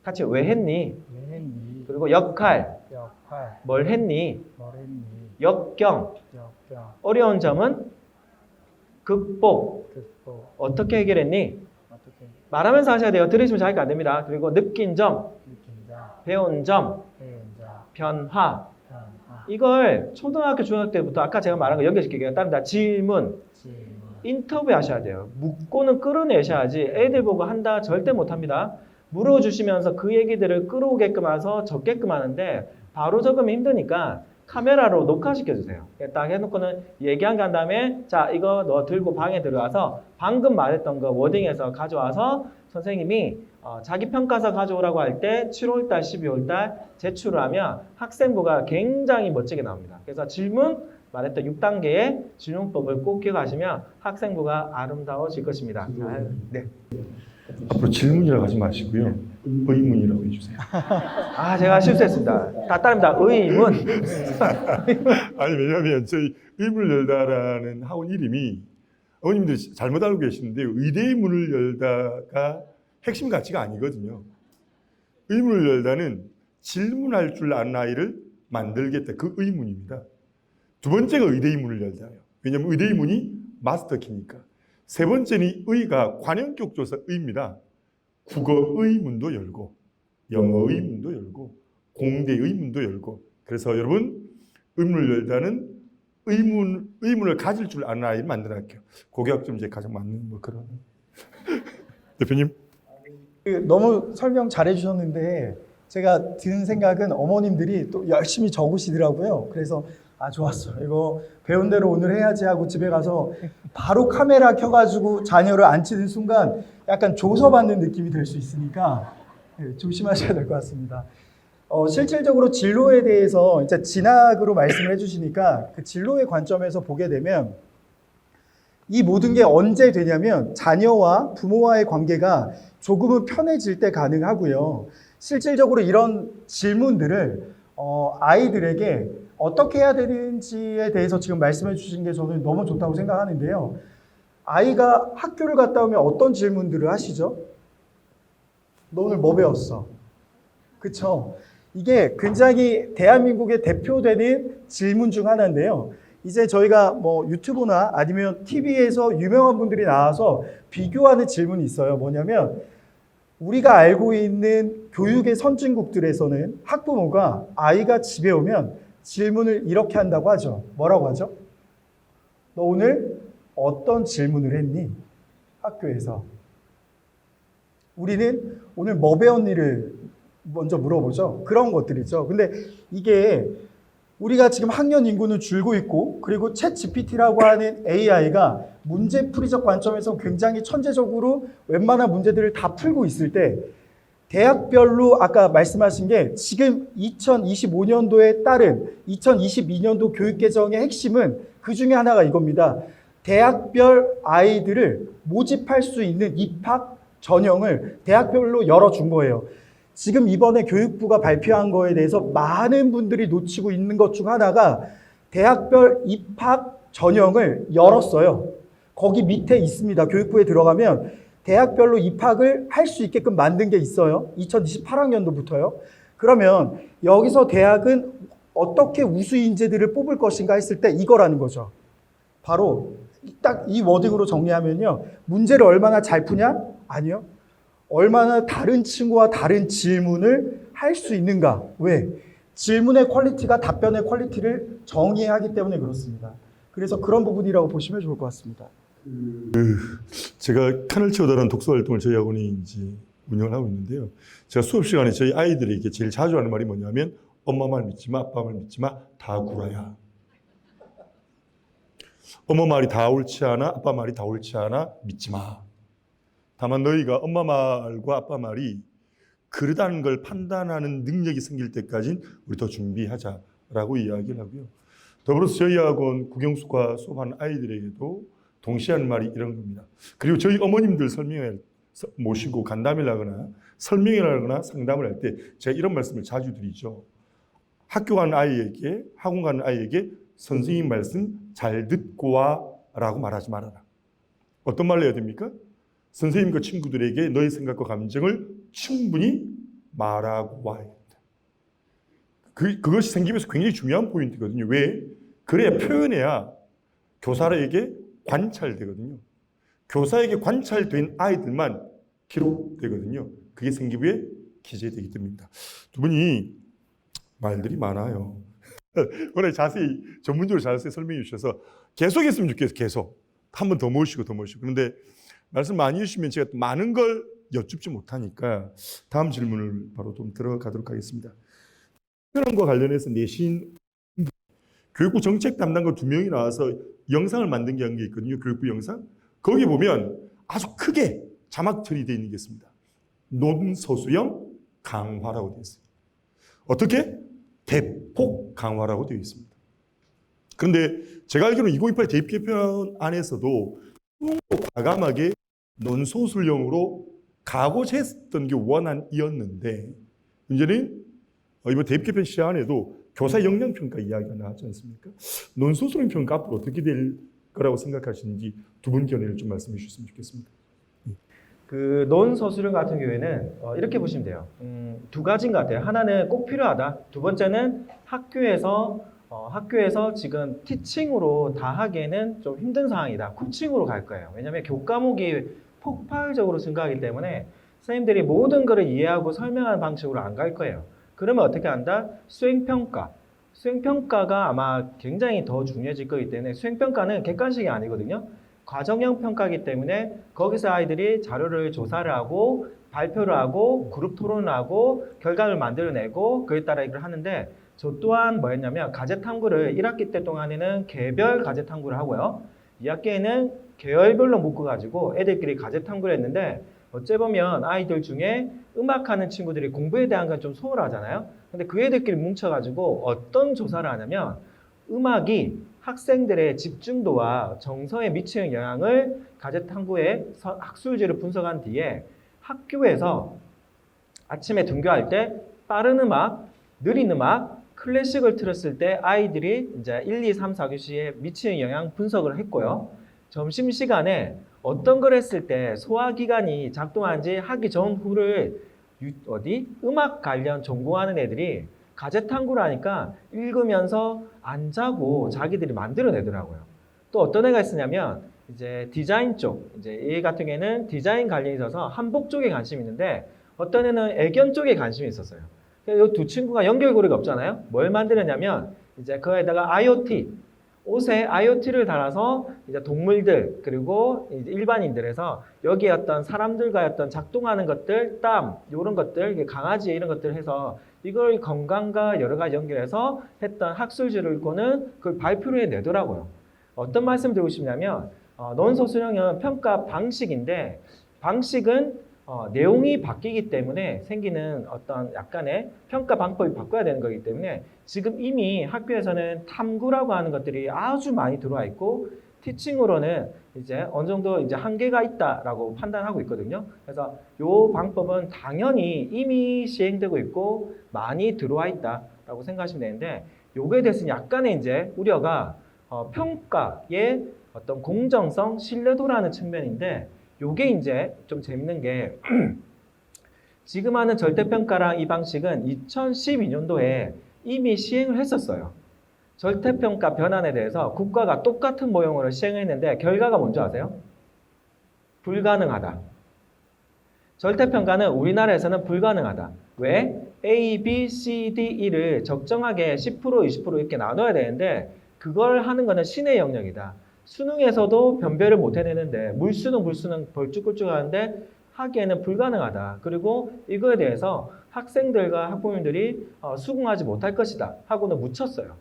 같이 왜 했니? 왜 했니? 그리고 역할, 역할, 뭘 했니? 뭘 했니? 역경, 역경, 어려운 점은 극복, 극복, 어떻게 해결했니? 어떻게 말하면서 하셔야 돼요. 들으시면 자기가 안 됩니다. 그리고 느낀 점, 느낀다, 배운 점, 배운다, 변화. 변화, 이걸 초등학교, 중학교 때부터 아까 제가 말한 거 연결시킬게요. 다른 다 질문, 질문, 인터뷰 하셔야 돼요. 묻고는 끌어내셔야지 애들 보고 한다 절대 못합니다. 물어주시면서 그 얘기들을 끌어오게끔 해서 적게끔 하는데 바로 적으면 힘드니까 카메라로 녹화시켜주세요. 딱 해놓고는 얘기한 간 다음에 자 이거 너 들고 방에 들어가서 방금 말했던 거 워딩에서 가져와서 선생님이 자기 평가서 가져오라고 할 때 7월달, 12월달 제출을 하면 학생부가 굉장히 멋지게 나옵니다. 그래서 질문 말했던 6단계의 질문법을 꼭 기억하시면 학생부가 아름다워질 것입니다. 자, 네. 앞으로 질문이라고 하지 마시고요. 의문이라고 해주세요. 아 제가 실수했습니다. 다 따릅니다. 의문. 아니 왜냐하면 저희 의문을 열다라는 학원 이름이 어머님들이 잘못 알고 계시는데 의대의 문을 열다가 핵심 가치가 아니거든요. 의문을 열다는 질문할 줄 아는 아이를 만들겠다. 그 의문입니다. 두 번째가 의대의 문을 열다예요. 왜냐하면 의대의 문이 마스터 키니까. 세 번째는 의가 관형격 조사 의입니다. 국어의 문도 열고 영어의 문도 열고 공대의 문도 열고 그래서 여러분 의문을 열다는 의문을 가질 줄 아는 아이를 만들어 할게요. 고교학점제 가장 맞는 뭐 그런 대표님. 너무 설명 잘해 주셨는데 제가 드는 생각은 어머님들이 또 열심히 적으시더라고요. 그래서 아 좋았어. 이거 배운 대로 오늘 해야지 하고 집에 가서 바로 카메라 켜가지고 자녀를 앉히는 순간 약간 조서받는 느낌이 될 수 있으니까 조심하셔야 될 것 같습니다. 실질적으로 진로에 대해서 이제 진학으로 말씀을 해주시니까 그 진로의 관점에서 보게 되면 이 모든 게 언제 되냐면 자녀와 부모와의 관계가 조금은 편해질 때 가능하고요. 실질적으로 이런 질문들을 아이들에게 어떻게 해야 되는지에 대해서 지금 말씀해 주신 게 저는 너무 좋다고 생각하는데요. 아이가 학교를 갔다 오면 어떤 질문들을 하시죠? 너 오늘 뭐 배웠어? 그쵸? 이게 굉장히 대한민국의 대표되는 질문 중 하나인데요. 이제 저희가 뭐 유튜브나 아니면 TV에서 유명한 분들이 나와서 비교하는 질문이 있어요. 뭐냐면 우리가 알고 있는 교육의 선진국들에서는 학부모가 아이가 집에 오면 질문을 이렇게 한다고 하죠. 뭐라고 하죠? 너 오늘 어떤 질문을 했니? 학교에서. 우리는 오늘 뭐 배웠니를 먼저 물어보죠. 그런 것들이죠. 근데 이게 우리가 지금 학년 인구는 줄고 있고 그리고 챗 GPT라고 하는 AI가 문제풀이적 관점에서 굉장히 천재적으로 웬만한 문제들을 다 풀고 있을 때 대학별로 아까 말씀하신 게 지금 2025년도에 따른 2022년도 교육개정의 핵심은 그 중에 하나가 이겁니다. 대학별 아이들을 모집할 수 있는 입학 전형을 대학별로 열어준 거예요. 지금 이번에 교육부가 발표한 거에 대해서 많은 분들이 놓치고 있는 것 중 하나가 대학별 입학 전형을 열었어요. 거기 밑에 있습니다. 교육부에 들어가면 대학별로 입학을 할 수 있게끔 만든 게 있어요. 2028학년도부터요. 그러면 여기서 대학은 어떻게 우수 인재들을 뽑을 것인가 했을 때 이거라는 거죠. 바로 딱 이 워딩으로 정리하면요. 문제를 얼마나 잘 푸냐? 아니요. 얼마나 다른 친구와 다른 질문을 할 수 있는가? 왜? 질문의 퀄리티가 답변의 퀄리티를 정의하기 때문에 그렇습니다. 그래서 그런 부분이라고 보시면 좋을 것 같습니다. 제가 칸을 채우다라는 독서 활동을 저희 학원이 이제 운영을 하고 있는데요. 제가 수업 시간에 저희 아이들에게 제일 자주 하는 말이 뭐냐면 엄마 말 믿지 마, 아빠 말 믿지 마, 다 구라야. 엄마 말이 다 옳지 않아, 아빠 말이 다 옳지 않아, 믿지 마. 다만 너희가 엄마 말과 아빠 말이 그러다는 걸 판단하는 능력이 생길 때까지는 우리 더 준비하자라고 이야기를 하고요. 더불어서 저희 학원 국영수과 수업하는 아이들에게도 동시에 하는 말이 이런 겁니다. 그리고 저희 어머님들 설명을 모시고 간담회를 하거나 설명을 하거나 상담을 할 때 제가 이런 말씀을 자주 드리죠. 학교 가는 아이에게, 학원 가는 아이에게 선생님 말씀 잘 듣고 와라고 말하지 말아라. 어떤 말을 해야 됩니까? 선생님과 친구들에게 너의 생각과 감정을 충분히 말하고 와야 된다. 그것이 생기면서 굉장히 중요한 포인트거든요. 왜? 그래야 표현해야 교사에게 관찰되거든요. 교사에게 관찰된 아이들만 기록되거든요. 그게 생기부에 기재되기 때문입니다. 두 분이 말들이 많아요. 오늘 자세히 전문적으로 자세히 설명해 주셔서 계속 했으면 좋겠어요. 계속 한 번 더 모시고 그런데 말씀 많이 해주시면 제가 또 많은 걸 여쭙지 못하니까 다음 질문을 바로 좀 들어가도록 하겠습니다. 특별함과 관련해서 내신 교육부 정책 담당관 2명이 나와서 영상을 만든 게 한 게 있거든요. 교육부 영상. 거기 보면 아주 크게 자막 처리되어 있는 게 있습니다. 논서수형 강화라고 되어 있어요. 어떻게? 대폭 강화라고 되어 있습니다. 그런데 제가 알기로는 2028 대입 개편 안에서도 과감하게 논소술형으로 가고자 했던 게 원안이었는데 문제는 이번 대입 개편 시안에도 교사 역량평가 이야기가 나왔지 않습니까? 논소술형 평가 앞으로 어떻게 될 거라고 생각하시는지 두 분 견해를 좀 말씀해 주셨으면 좋겠습니다. 그 논서술형 같은 경우에는 이렇게 보시면 돼요. 두 가지인 것 같아요. 하나는 꼭 필요하다. 두 번째는 학교에서 지금 티칭으로 다 하기에는 좀 힘든 상황이다. 코칭으로 갈 거예요. 왜냐하면 교과목이 폭발적으로 증가하기 때문에 선생님들이 모든 것을 이해하고 설명하는 방식으로 안 갈 거예요. 그러면 어떻게 한다? 수행평가. 수행평가가 아마 굉장히 더 중요해질 거기 때문에 수행평가는 객관식이 아니거든요. 과정형 평가이기 때문에 거기서 아이들이 자료를 조사를 하고 발표를 하고 그룹 토론을 하고 결과를 만들어내고 그에 따라 이걸 하는데 저 또한 뭐였냐면 가제 탐구를 1학기 때 동안에는 개별 가제 탐구를 하고요. 2학기에는 계열별로 묶어가지고 애들끼리 가제 탐구를 했는데 어째 보면 아이들 중에 음악하는 친구들이 공부에 대한 건 좀 소홀하잖아요. 근데 그 애들끼리 뭉쳐가지고 어떤 조사를 하냐면 음악이 학생들의 집중도와 정서에 미치는 영향을 가제 탐구의 학술지를 분석한 뒤에 학교에서 아침에 등교할 때 빠른 음악, 느린 음악, 클래식을 틀었을 때 아이들이 이제 1, 2, 3, 4교시에 미치는 영향 분석을 했고요. 점심시간에 어떤 걸 했을 때 소화기관이 작동하는지 하기 전 후를 음악 관련 전공하는 애들이 가제 탐구를 하니까 읽으면서 안 자고 자기들이 만들어내더라고요. 또 어떤 애가 있었냐면 이제 디자인 쪽, 이제 얘 같은 경우에는 디자인 관련이 있어서 한복 쪽에 관심이 있는데 어떤 애는 애견 쪽에 관심이 있었어요. 이 두 친구가 연결고리가 없잖아요. 뭘 만들었냐면 이제 그에다가 IoT, 옷에 IoT를 달아서 이제 동물들 그리고 이제 일반인들에서 여기에 어떤 사람들과 어떤 작동하는 것들, 땀 이런 것들, 강아지 이런 것들 해서 이걸 건강과 여러 가지 연결해서 했던 학술지를 읽고는 그걸 발표를 해내더라고요. 어떤 말씀 드리고 싶냐면 논소수형은 평가 방식인데 방식은 내용이 바뀌기 때문에 생기는 어떤 약간의 평가 방법이 바꿔야 되는 거기 때문에 지금 이미 학교에서는 탐구라고 하는 것들이 아주 많이 들어와 있고 티칭으로는 이제 어느 정도 이제 한계가 있다라고 판단하고 있거든요. 그래서 이 방법은 당연히 이미 시행되고 있고 많이 들어와 있다라고 생각하시면 되는데 요거에 대해서는 약간의 이제 우려가 평가의 어떤 공정성, 신뢰도라는 측면인데 요게 이제 좀 재밌는 게 지금 하는 절대평가랑 이 방식은 2012년도에 이미 시행을 했었어요. 절대평가 변환에 대해서 국가가 똑같은 모형으로 시행했는데 결과가 뭔지 아세요? 불가능하다. 절대평가는 우리나라에서는 불가능하다. 왜? A, B, C, D, E를 적정하게 10%, 20% 이렇게 나눠야 되는데 그걸 하는 거는 신의 영역이다. 수능에서도 변별을 못 해내는데 물수능, 불수능 벌쭉꿀쭉 하는데 하기에는 불가능하다. 그리고 이거에 대해서 학생들과 학부모님들이 수긍하지 못할 것이다 하고는 묻혔어요.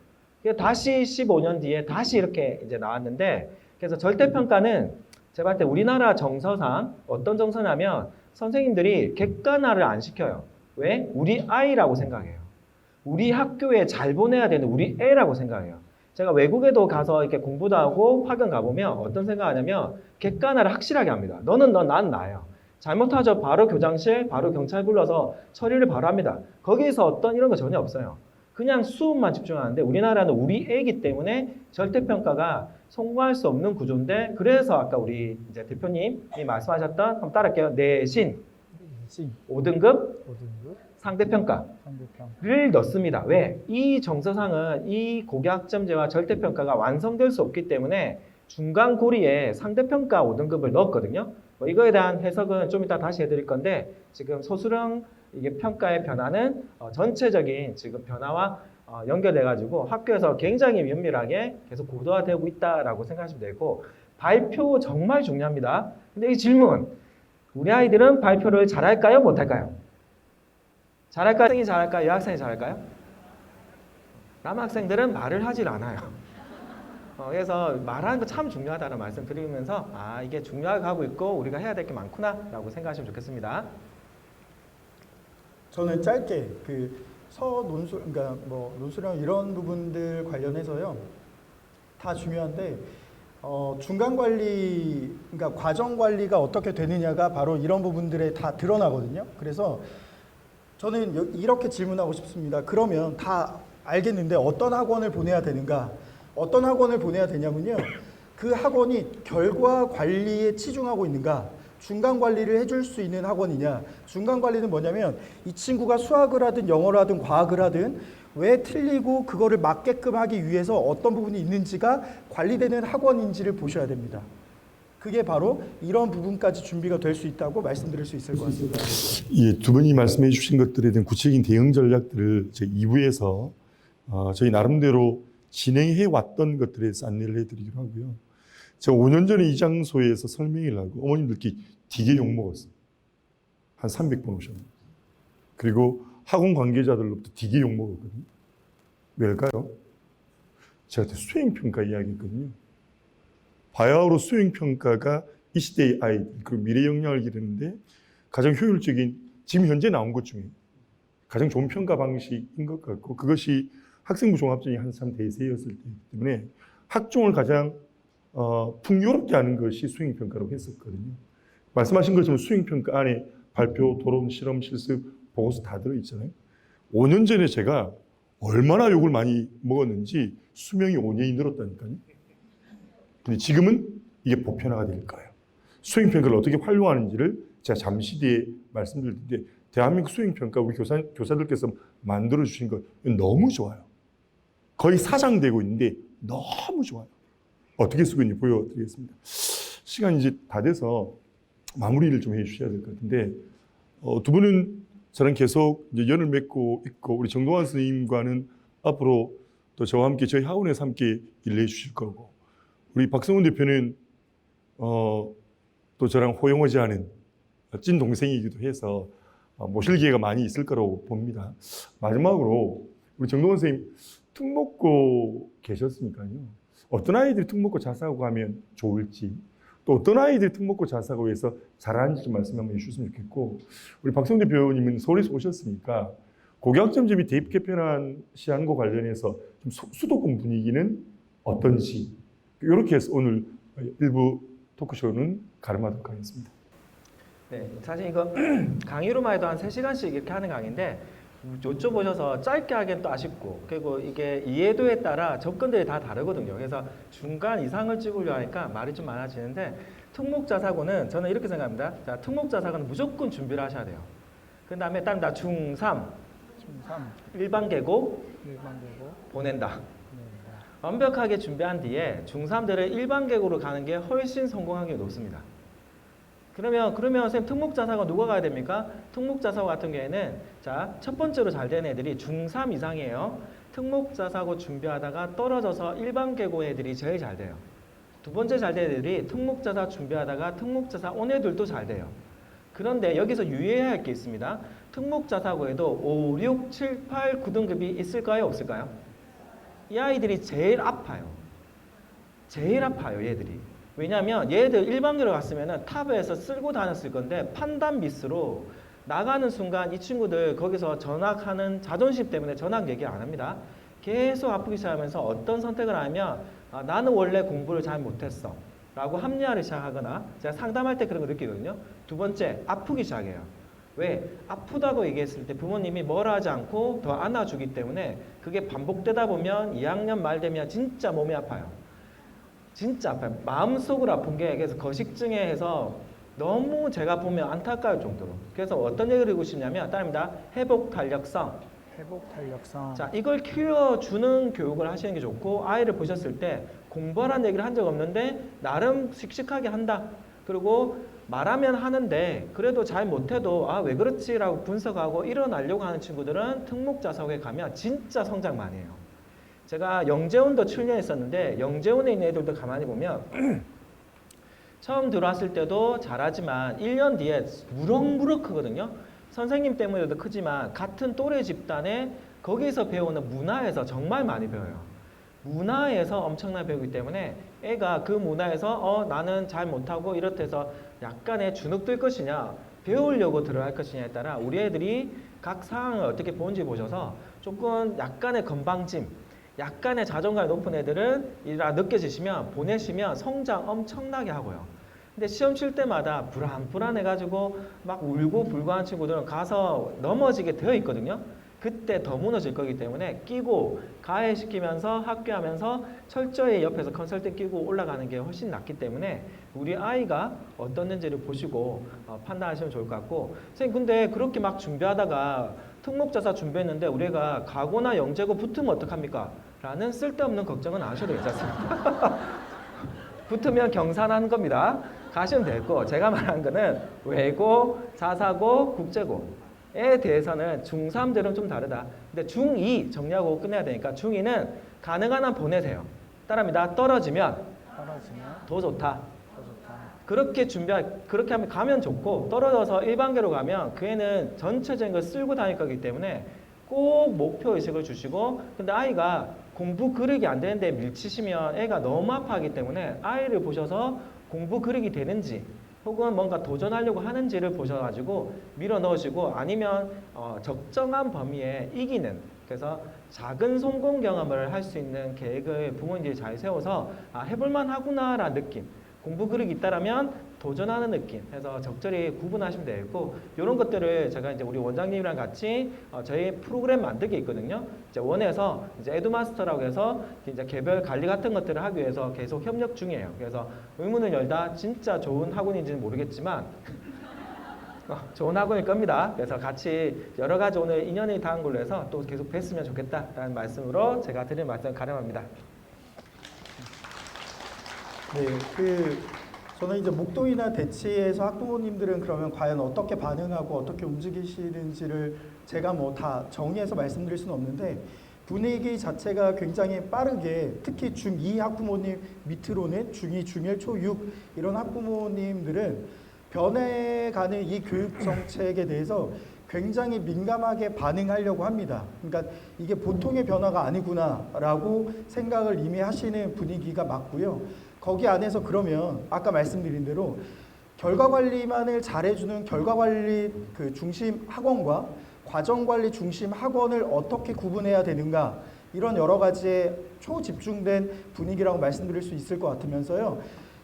다시 15년 뒤에 다시 이렇게 이제 나왔는데 그래서 절대평가는 제가 볼 때 우리나라 정서상 어떤 정서냐면 선생님들이 객관화를 안 시켜요. 왜? 우리 아이라고 생각해요. 우리 학교에 잘 보내야 되는 우리 애라고 생각해요. 제가 외국에도 가서 이렇게 공부도 하고 파견 가보면 어떤 생각하냐면 객관화를 확실하게 합니다. 너는 너, 난 나예요. 잘못하죠. 바로 교장실, 바로 경찰 불러서 처리를 바로 합니다. 거기에서 어떤 이런 거 전혀 없어요. 그냥 수업만 집중하는데 우리나라는 우리 애기 때문에 절대평가가 성공할 수 없는 구조인데 그래서 아까 우리 이제 대표님이 말씀하셨던 한번 따라할게요. 내신, 5등급, 상대평가. 를 넣습니다. 왜? 이 정서상은 이 고교학점제와 절대평가가 완성될 수 없기 때문에 중간 고리에 상대평가 5등급을 넣었거든요. 뭐 이거에 대한 해석은 좀 이따 다시 해드릴 건데 지금 소수령 이게 평가의 변화는 전체적인 지금 변화와 연결돼가지고 학교에서 굉장히 면밀하게 계속 고도화되고 있다라고 생각하시면 되고 발표 정말 중요합니다. 근데 이 질문 우리 아이들은 발표를 잘할까요? 못할까요? 잘할까요? 학생이 잘할까요? 여학생이 잘할까요? 남학생들은 말을 하질 않아요. 그래서 말하는 거 참 중요하다는 말씀 드리면서 이게 중요하게 하고 있고 우리가 해야 될 게 많구나 라고 생각하시면 좋겠습니다. 저는 짧게 그러니까 뭐 논술형 이런 부분들 관련해서요 다 중요한데 중간 관리, 그러니까 과정 관리가 어떻게 되느냐가 바로 이런 부분들에 다 드러나거든요. 그래서 저는 이렇게 질문하고 싶습니다. 그러면 다 알겠는데 어떤 학원을 보내야 되는가? 어떤 학원을 보내야 되냐면요. 그 학원이 결과 관리에 치중하고 있는가? 중간 관리를 해줄 수 있는 학원이냐? 중간 관리는 뭐냐면 이 친구가 수학을 하든 영어를 하든 과학을 하든 왜 틀리고 그거를 맞게끔 하기 위해서 어떤 부분이 있는지가 관리되는 학원인지를 보셔야 됩니다. 그게 바로 이런 부분까지 준비가 될 수 있다고 말씀드릴 수 있을 것 같습니다. 예, 두 분이 말씀해 주신 것들에 대한 구체적인 대응 전략들을 제 2부에서 저희 나름대로 진행해 왔던 것들에 대해서 안내를 해드리기로 하고요. 제가 5년 전에 이 장소에서 설명을 하고 어머님들끼리 되게 욕먹었어요. 한 300번 오셨는데. 그리고 학원 관계자들로부터 되게 욕먹었거든요. 왜일까요? 제가 그때 수행평가 이야기했거든요. 바야흐로 수행평가가 이 시대의 아이들, 그리고 미래 역량을 기르는데 가장 효율적인, 지금 현재 나온 것 중에 가장 좋은 평가 방식인 것 같고, 그것이 학생부 종합전이 한참 대세였을 때이기 때문에 학종을 가장 풍요롭게 하는 것이 수행평가라고 했었거든요. 말씀하신 것처럼 수행평가 안에 발표, 토론, 실험, 실습, 보고서 다 들어있잖아요. 5년 전에 제가 얼마나 욕을 많이 먹었는지 수명이 5년이 늘었다니까요. 근데 지금은 이게 보편화가 될 거예요. 수행평가를 어떻게 활용하는지를 제가 잠시 뒤에 말씀드릴 텐데, 대한민국 수행평가 우리 교사들께서 만들어주신 거 너무 좋아요. 거의 사장되고 있는데 너무 좋아요. 어떻게 쓰고 있는지 보여드리겠습니다. 시간이 이제 다 돼서 마무리를 좀 해주셔야 될 것 같은데, 두 분은 저랑 계속 이제 연을 맺고 있고, 우리 정동환 선생님과는 앞으로 또 저와 함께 저희 학원에서 함께 일을 해주실 거고, 우리 박성훈 대표는 또 저랑 호용하지 않은 찐 동생이기도 해서 모실 기회가 많이 있을 거라고 봅니다. 마지막으로 우리 정동원 선생님 특목고 계셨으니까요. 어떤 아이들이 특목고 자사고 하면 좋을지, 또 어떤 아이들이 특목고 자사고 해서 잘하는지 좀 말씀 한번 해주셨으면 좋겠고, 우리 박성 대표님은 서울에서 오셨으니까 고교학점제 및 대입 개편안 시한과 관련해서 좀 수도권 분위기는 어떤지, 이렇게 해서 오늘 일부 토크쇼는 가름하도록 하겠습니다. 네, 사실 이거 강의로만 해도 한 3시간씩 이렇게 하는 강의인데 여쭤보셔서 짧게 하기엔 또 아쉽고, 그리고 이게 이해도에 따라 접근들이 다 다르거든요. 그래서 중간 이상을 찍으려 하니까 말이 좀 많아지는데, 특목자사고는 저는 이렇게 생각합니다. 자, 특목자사고는 무조건 준비를 하셔야 돼요. 그 다음에 딱 중3 일반 계고 보낸다. 완벽하게 준비한 뒤에 중3들은 일반 계고로 가는 게 훨씬 성공 확률이 높습니다. 그러면 선생님 특목자사고 누가 가야 됩니까? 특목자사고 같은 경우에는 자, 첫 번째로 잘 되는 애들이 중3 이상이에요. 특목자사고 준비하다가 떨어져서 일반 계고 애들이 제일 잘 돼요. 두 번째 잘 되는 애들이 특목자사 준비하다가 특목자사 온 애들도 잘 돼요. 그런데 여기서 유의해야 할 게 있습니다. 특목자사고에도 5, 6, 7, 8, 9등급이 있을까요? 없을까요? 이 아이들이 제일 아파요. 제일 아파요, 얘들이. 왜냐하면 얘들 일반계로 갔으면 탑에서 쓸고 다녔을 건데 판단 미스로 나가는 순간 이 친구들 거기서 전학하는 자존심 때문에 전학 얘기 안 합니다. 계속 아프기 시작하면서 어떤 선택을 하면 나는 원래 공부를 잘 못했어 라고 합리화를 시작하거나 제가 상담할 때 그런 거 느끼거든요. 두 번째, 아프기 시작해요. 왜? 아프다고 얘기했을 때 부모님이 뭐라 하지 않고 더 안아주기 때문에 그게 반복되다 보면 2학년 말 되면 진짜 몸이 아파요. 진짜 아파요. 마음속으로 아픈 게 그래서 거식증에 해서 너무 제가 보면 안타까울 정도로. 그래서 어떤 얘기를 드리고 싶냐면 따릅니다. 회복 탄력성. 회복 탄력성. 자, 이걸 키워주는 교육을 하시는 게 좋고 아이를 보셨을 때 공부하라는 얘기를 한 적 없는데 나름 씩씩하게 한다. 그리고 말하면 하는데 그래도 잘 못해도 아, 왜 그렇지라고 분석하고 일어나려고 하는 친구들은 특목자석에 가면 진짜 성장 많이 해요. 제가 영재훈도 7년 있었는데 영재훈에 있는 애들도 가만히 보면 처음 들어왔을 때도 잘하지만 1년 뒤에 무럭무럭 크거든요. 선생님 때문에도 크지만 같은 또래 집단에 거기서 배우는 문화에서 정말 많이 배워요. 문화에서 엄청나게 배우기 때문에 애가 그 문화에서 나는 잘 못하고 이렇듯 해서 약간의 주눅들 것이냐 배우려고 들어갈 것이냐에 따라 우리 애들이 각 상황을 어떻게 보는지 보셔서 조금 약간의 건방짐 약간의 자존감이 높은 애들은 이라 느껴지시면 보내시면 성장 엄청나게 하고요. 근데 시험 칠 때마다 불안해가지고 막 울고 불고 하는 친구들은 가서 넘어지게 되어 있거든요. 그때 더 무너질 거기 때문에 끼고 가해시키면서 학교하면서 철저히 옆에서 컨설팅 끼고 올라가는 게 훨씬 낫기 때문에 우리 아이가 어떻는지를 보시고 판단하시면 좋을 것 같고 선생님 근데 그렇게 막 준비하다가 특목자사 준비했는데 우리가 가고나 영재고 붙으면 어떡합니까? 라는 쓸데없는 걱정은 안 하셔도 괜찮습니다. 붙으면 경산하는 겁니다. 가시면 되고 제가 말한 거는 외고, 자사고, 국제고에 대해서는 중3들은 좀 다르다. 근데 중2 정리하고 끝내야 되니까 중2는 가능한 한 보내세요. 따라합니다. 떨어지면 더 좋다. 그렇게 그렇게 하면 가면 좋고 떨어져서 일반계로 가면 그 애는 전체적인 걸 쓸고 다닐 거기 때문에 꼭 목표 의식을 주시고 근데 아이가 공부 그르기 안 되는데 밀치시면 애가 너무 아파하기 때문에 아이를 보셔서 공부 그르기 되는지 혹은 뭔가 도전하려고 하는지를 보셔가지고 밀어 넣으시고 아니면 적정한 범위에 이기는 그래서 작은 성공 경험을 할 수 있는 계획을 부모님들이 잘 세워서 해볼만 하구나라는 느낌 공부 그릇이 있다라면 도전하는 느낌 해서 적절히 구분하시면 되고 이런 것들을 제가 이제 우리 원장님이랑 같이 저희 프로그램 만들게 있거든요. 이제 원에서 이제 에듀마스터라고 해서 이제 개별 관리 같은 것들을 하기 위해서 계속 협력 중이에요. 그래서 의문을 열다 진짜 좋은 학원인지는 모르겠지만 좋은 학원일 겁니다. 그래서 같이 여러 가지 오늘 인연이 닿은 걸로 해서 또 계속 뵀으면 좋겠다라는 말씀으로 제가 드린 말씀 가름합니다. 네, 저는 이제 목동이나 대치에서 학부모님들은 그러면 과연 어떻게 반응하고 어떻게 움직이시는지를 제가 뭐 다 정리해서 말씀드릴 수는 없는데 분위기 자체가 굉장히 빠르게 특히 중2 학부모님 밑으로는 중2, 중1, 초6 이런 학부모님들은 변해가는 이 교육 정책에 대해서 굉장히 민감하게 반응하려고 합니다. 그러니까 이게 보통의 변화가 아니구나라고 생각을 이미 하시는 분위기가 맞고요. 거기 안에서 그러면 아까 말씀드린 대로 결과관리만을 잘해주는 결과관리 중심 학원과 과정관리 중심 학원을 어떻게 구분해야 되는가 이런 여러 가지의 초집중된 분위기라고 말씀드릴 수 있을 것 같으면서요.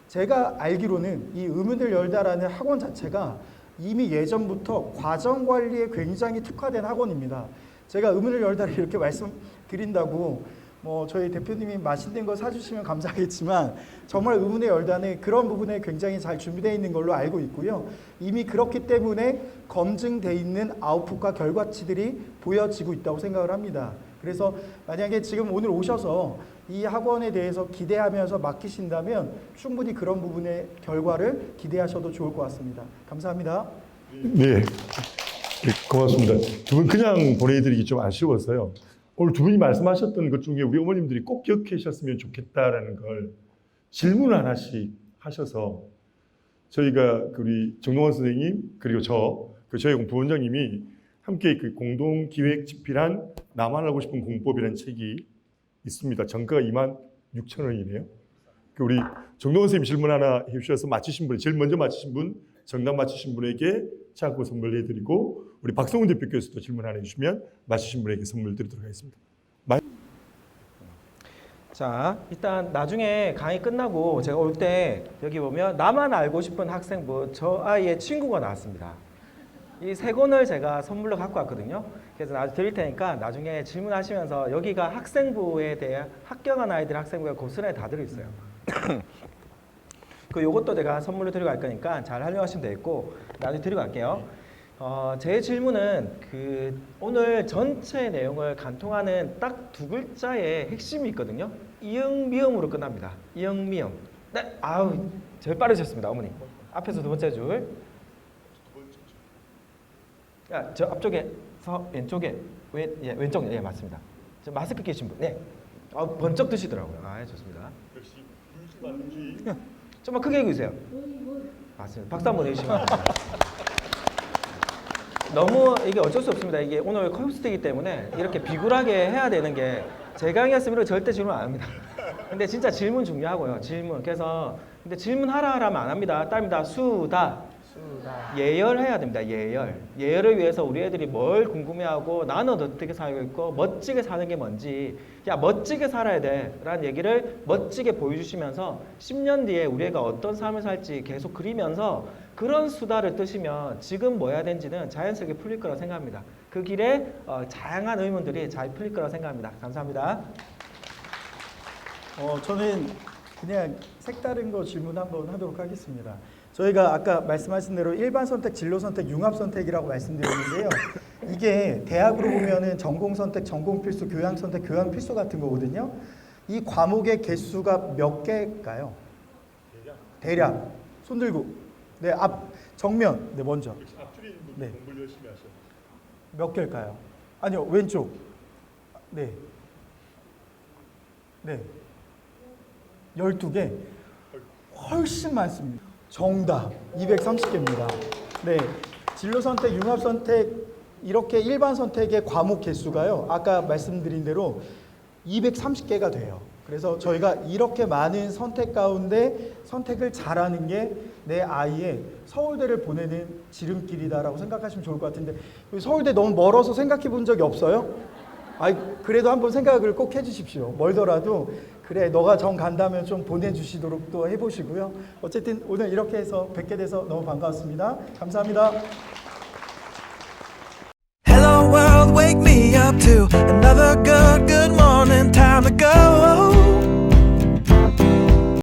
제가 알기로는 이 의문을 열다라는 학원 자체가 이미 예전부터 과정관리에 굉장히 특화된 학원입니다. 제가 의문을 열다를 이렇게 말씀드린다고 뭐 저희 대표님이 맛있는 거 사주시면 감사하겠지만 정말 의문의 열단에 그런 부분에 굉장히 잘 준비되어 있는 걸로 알고 있고요. 이미 그렇기 때문에 검증되어 있는 아웃풋과 결과치들이 보여지고 있다고 생각을 합니다. 그래서 만약에 지금 오늘 오셔서 이 학원에 대해서 기대하면서 맡기신다면 충분히 그런 부분의 결과를 기대하셔도 좋을 것 같습니다. 감사합니다. 네, 고맙습니다. 두 분 그냥 보내드리기 좀 아쉬웠어요. 오늘 두 분이 말씀하셨던 것 중에 우리 어머님들이 꼭 기억하셨으면 좋겠다라는 걸 질문 하나씩 하셔서 저희가 우리 정동원 선생님 그리고 저희 부원장님이 함께 공동 기획 집필한 나만 알고 싶은 공법이라는 책이 있습니다. 정가가 26,000원이네요. 우리 정동원 선생님 질문 하나 해주셔서 맞히신 분, 제일 먼저 맞히신 분, 정답 맞히신 분에게 책을 선물해드리고 우리 박성훈 대표께서도 질문 하나 해주시면 맞히신 분에게 선물 드리도록 하겠습니다. 자, 일단 나중에 강의 끝나고 제가 올 때 여기 보면 나만 알고 싶은 학생부 저 아이의 친구가 나왔습니다. 이 세 권을 제가 선물로 갖고 왔거든요. 그래서 나중에 드릴 테니까 나중에 질문하시면서 여기가 학생부에 대해 합격한 아이들 학생부가 고스란히 다 들어있어요. 그 요것도 제가 선물로 드리고 갈 거니까 잘 활용하시면 되겠고 나중에 드리고 갈게요. 제 질문은 오늘 전체 내용을 간통하는 딱 두 글자의 핵심이 있거든요. 이응 미음으로 끝납니다. 이응 미음. 네, 아우 제일 빠르셨습니다, 어머니. 앞에서 두 번째 줄. 야, 저 앞쪽에서 왼쪽에 왼쪽 예 맞습니다. 저 마스크 끼신 분. 네. 번쩍 드시더라고요. 좋습니다. 역시 민주주의. 좀만 크게 해주세요. 맞습니다. 박수 한번 해주시면. 너무 이게 어쩔 수 없습니다. 이게 오늘 컵스테이기 때문에 이렇게 비굴하게 해야 되는 게 제 강의였으면 절대 질문 안 합니다. 근데 진짜 질문 중요하고요. 질문. 그래서 근데 질문하라 하면 안 합니다. 따릅니다. 수다. 예열해야 됩니다. 예열을 위해서 우리 애들이 뭘 궁금해하고 나는 어떻게 살고 있고 멋지게 사는 게 뭔지 야 멋지게 살아야 돼 라는 얘기를 멋지게 보여주시면서 10년 뒤에 우리 애가 어떤 삶을 살지 계속 그리면서 그런 수다를 뜨시면 지금 뭐 해야 되는지는 자연스럽게 풀릴 거라고 생각합니다. 그 길에 다양한 의문들이 잘 풀릴 거라고 생각합니다. 감사합니다. 저는 그냥 색다른 거 질문 한번 하도록 하겠습니다. 저희가 아까 말씀하신 대로 일반 선택, 진로 선택, 융합 선택이라고 말씀드렸는데요. 이게 대학으로 보면은 전공 선택, 전공 필수, 교양 선택, 교양 필수 같은 거거든요. 이 과목의 개수가 몇 개일까요? 대략. 손 들고. 네, 정면. 네, 먼저. 앞줄에 있는 분 네. 공부를 열심히 하셔. 몇 개일까요? 아니요, 왼쪽. 네. 네. 12개. 훨씬 많습니다. 정답 230개입니다. 네, 진로 선택, 융합 선택 이렇게 일반 선택의 과목 개수가요. 아까 말씀드린 대로 230개가 돼요. 그래서 저희가 이렇게 많은 선택 가운데 선택을 잘하는 게 내 아이의 서울대를 보내는 지름길이다라고 생각하시면 좋을 것 같은데 서울대 너무 멀어서 생각해 본 적이 없어요? 그래도 한번 생각을 꼭 해주십시오. 멀더라도 그래 너가 정 간다면 좀 보내주시도록 또 해보시고요. 어쨌든 오늘 이렇게 해서 뵙게 돼서 너무 반가웠습니다. 감사합니다. Hello world, wake me up to another good morning, time to go.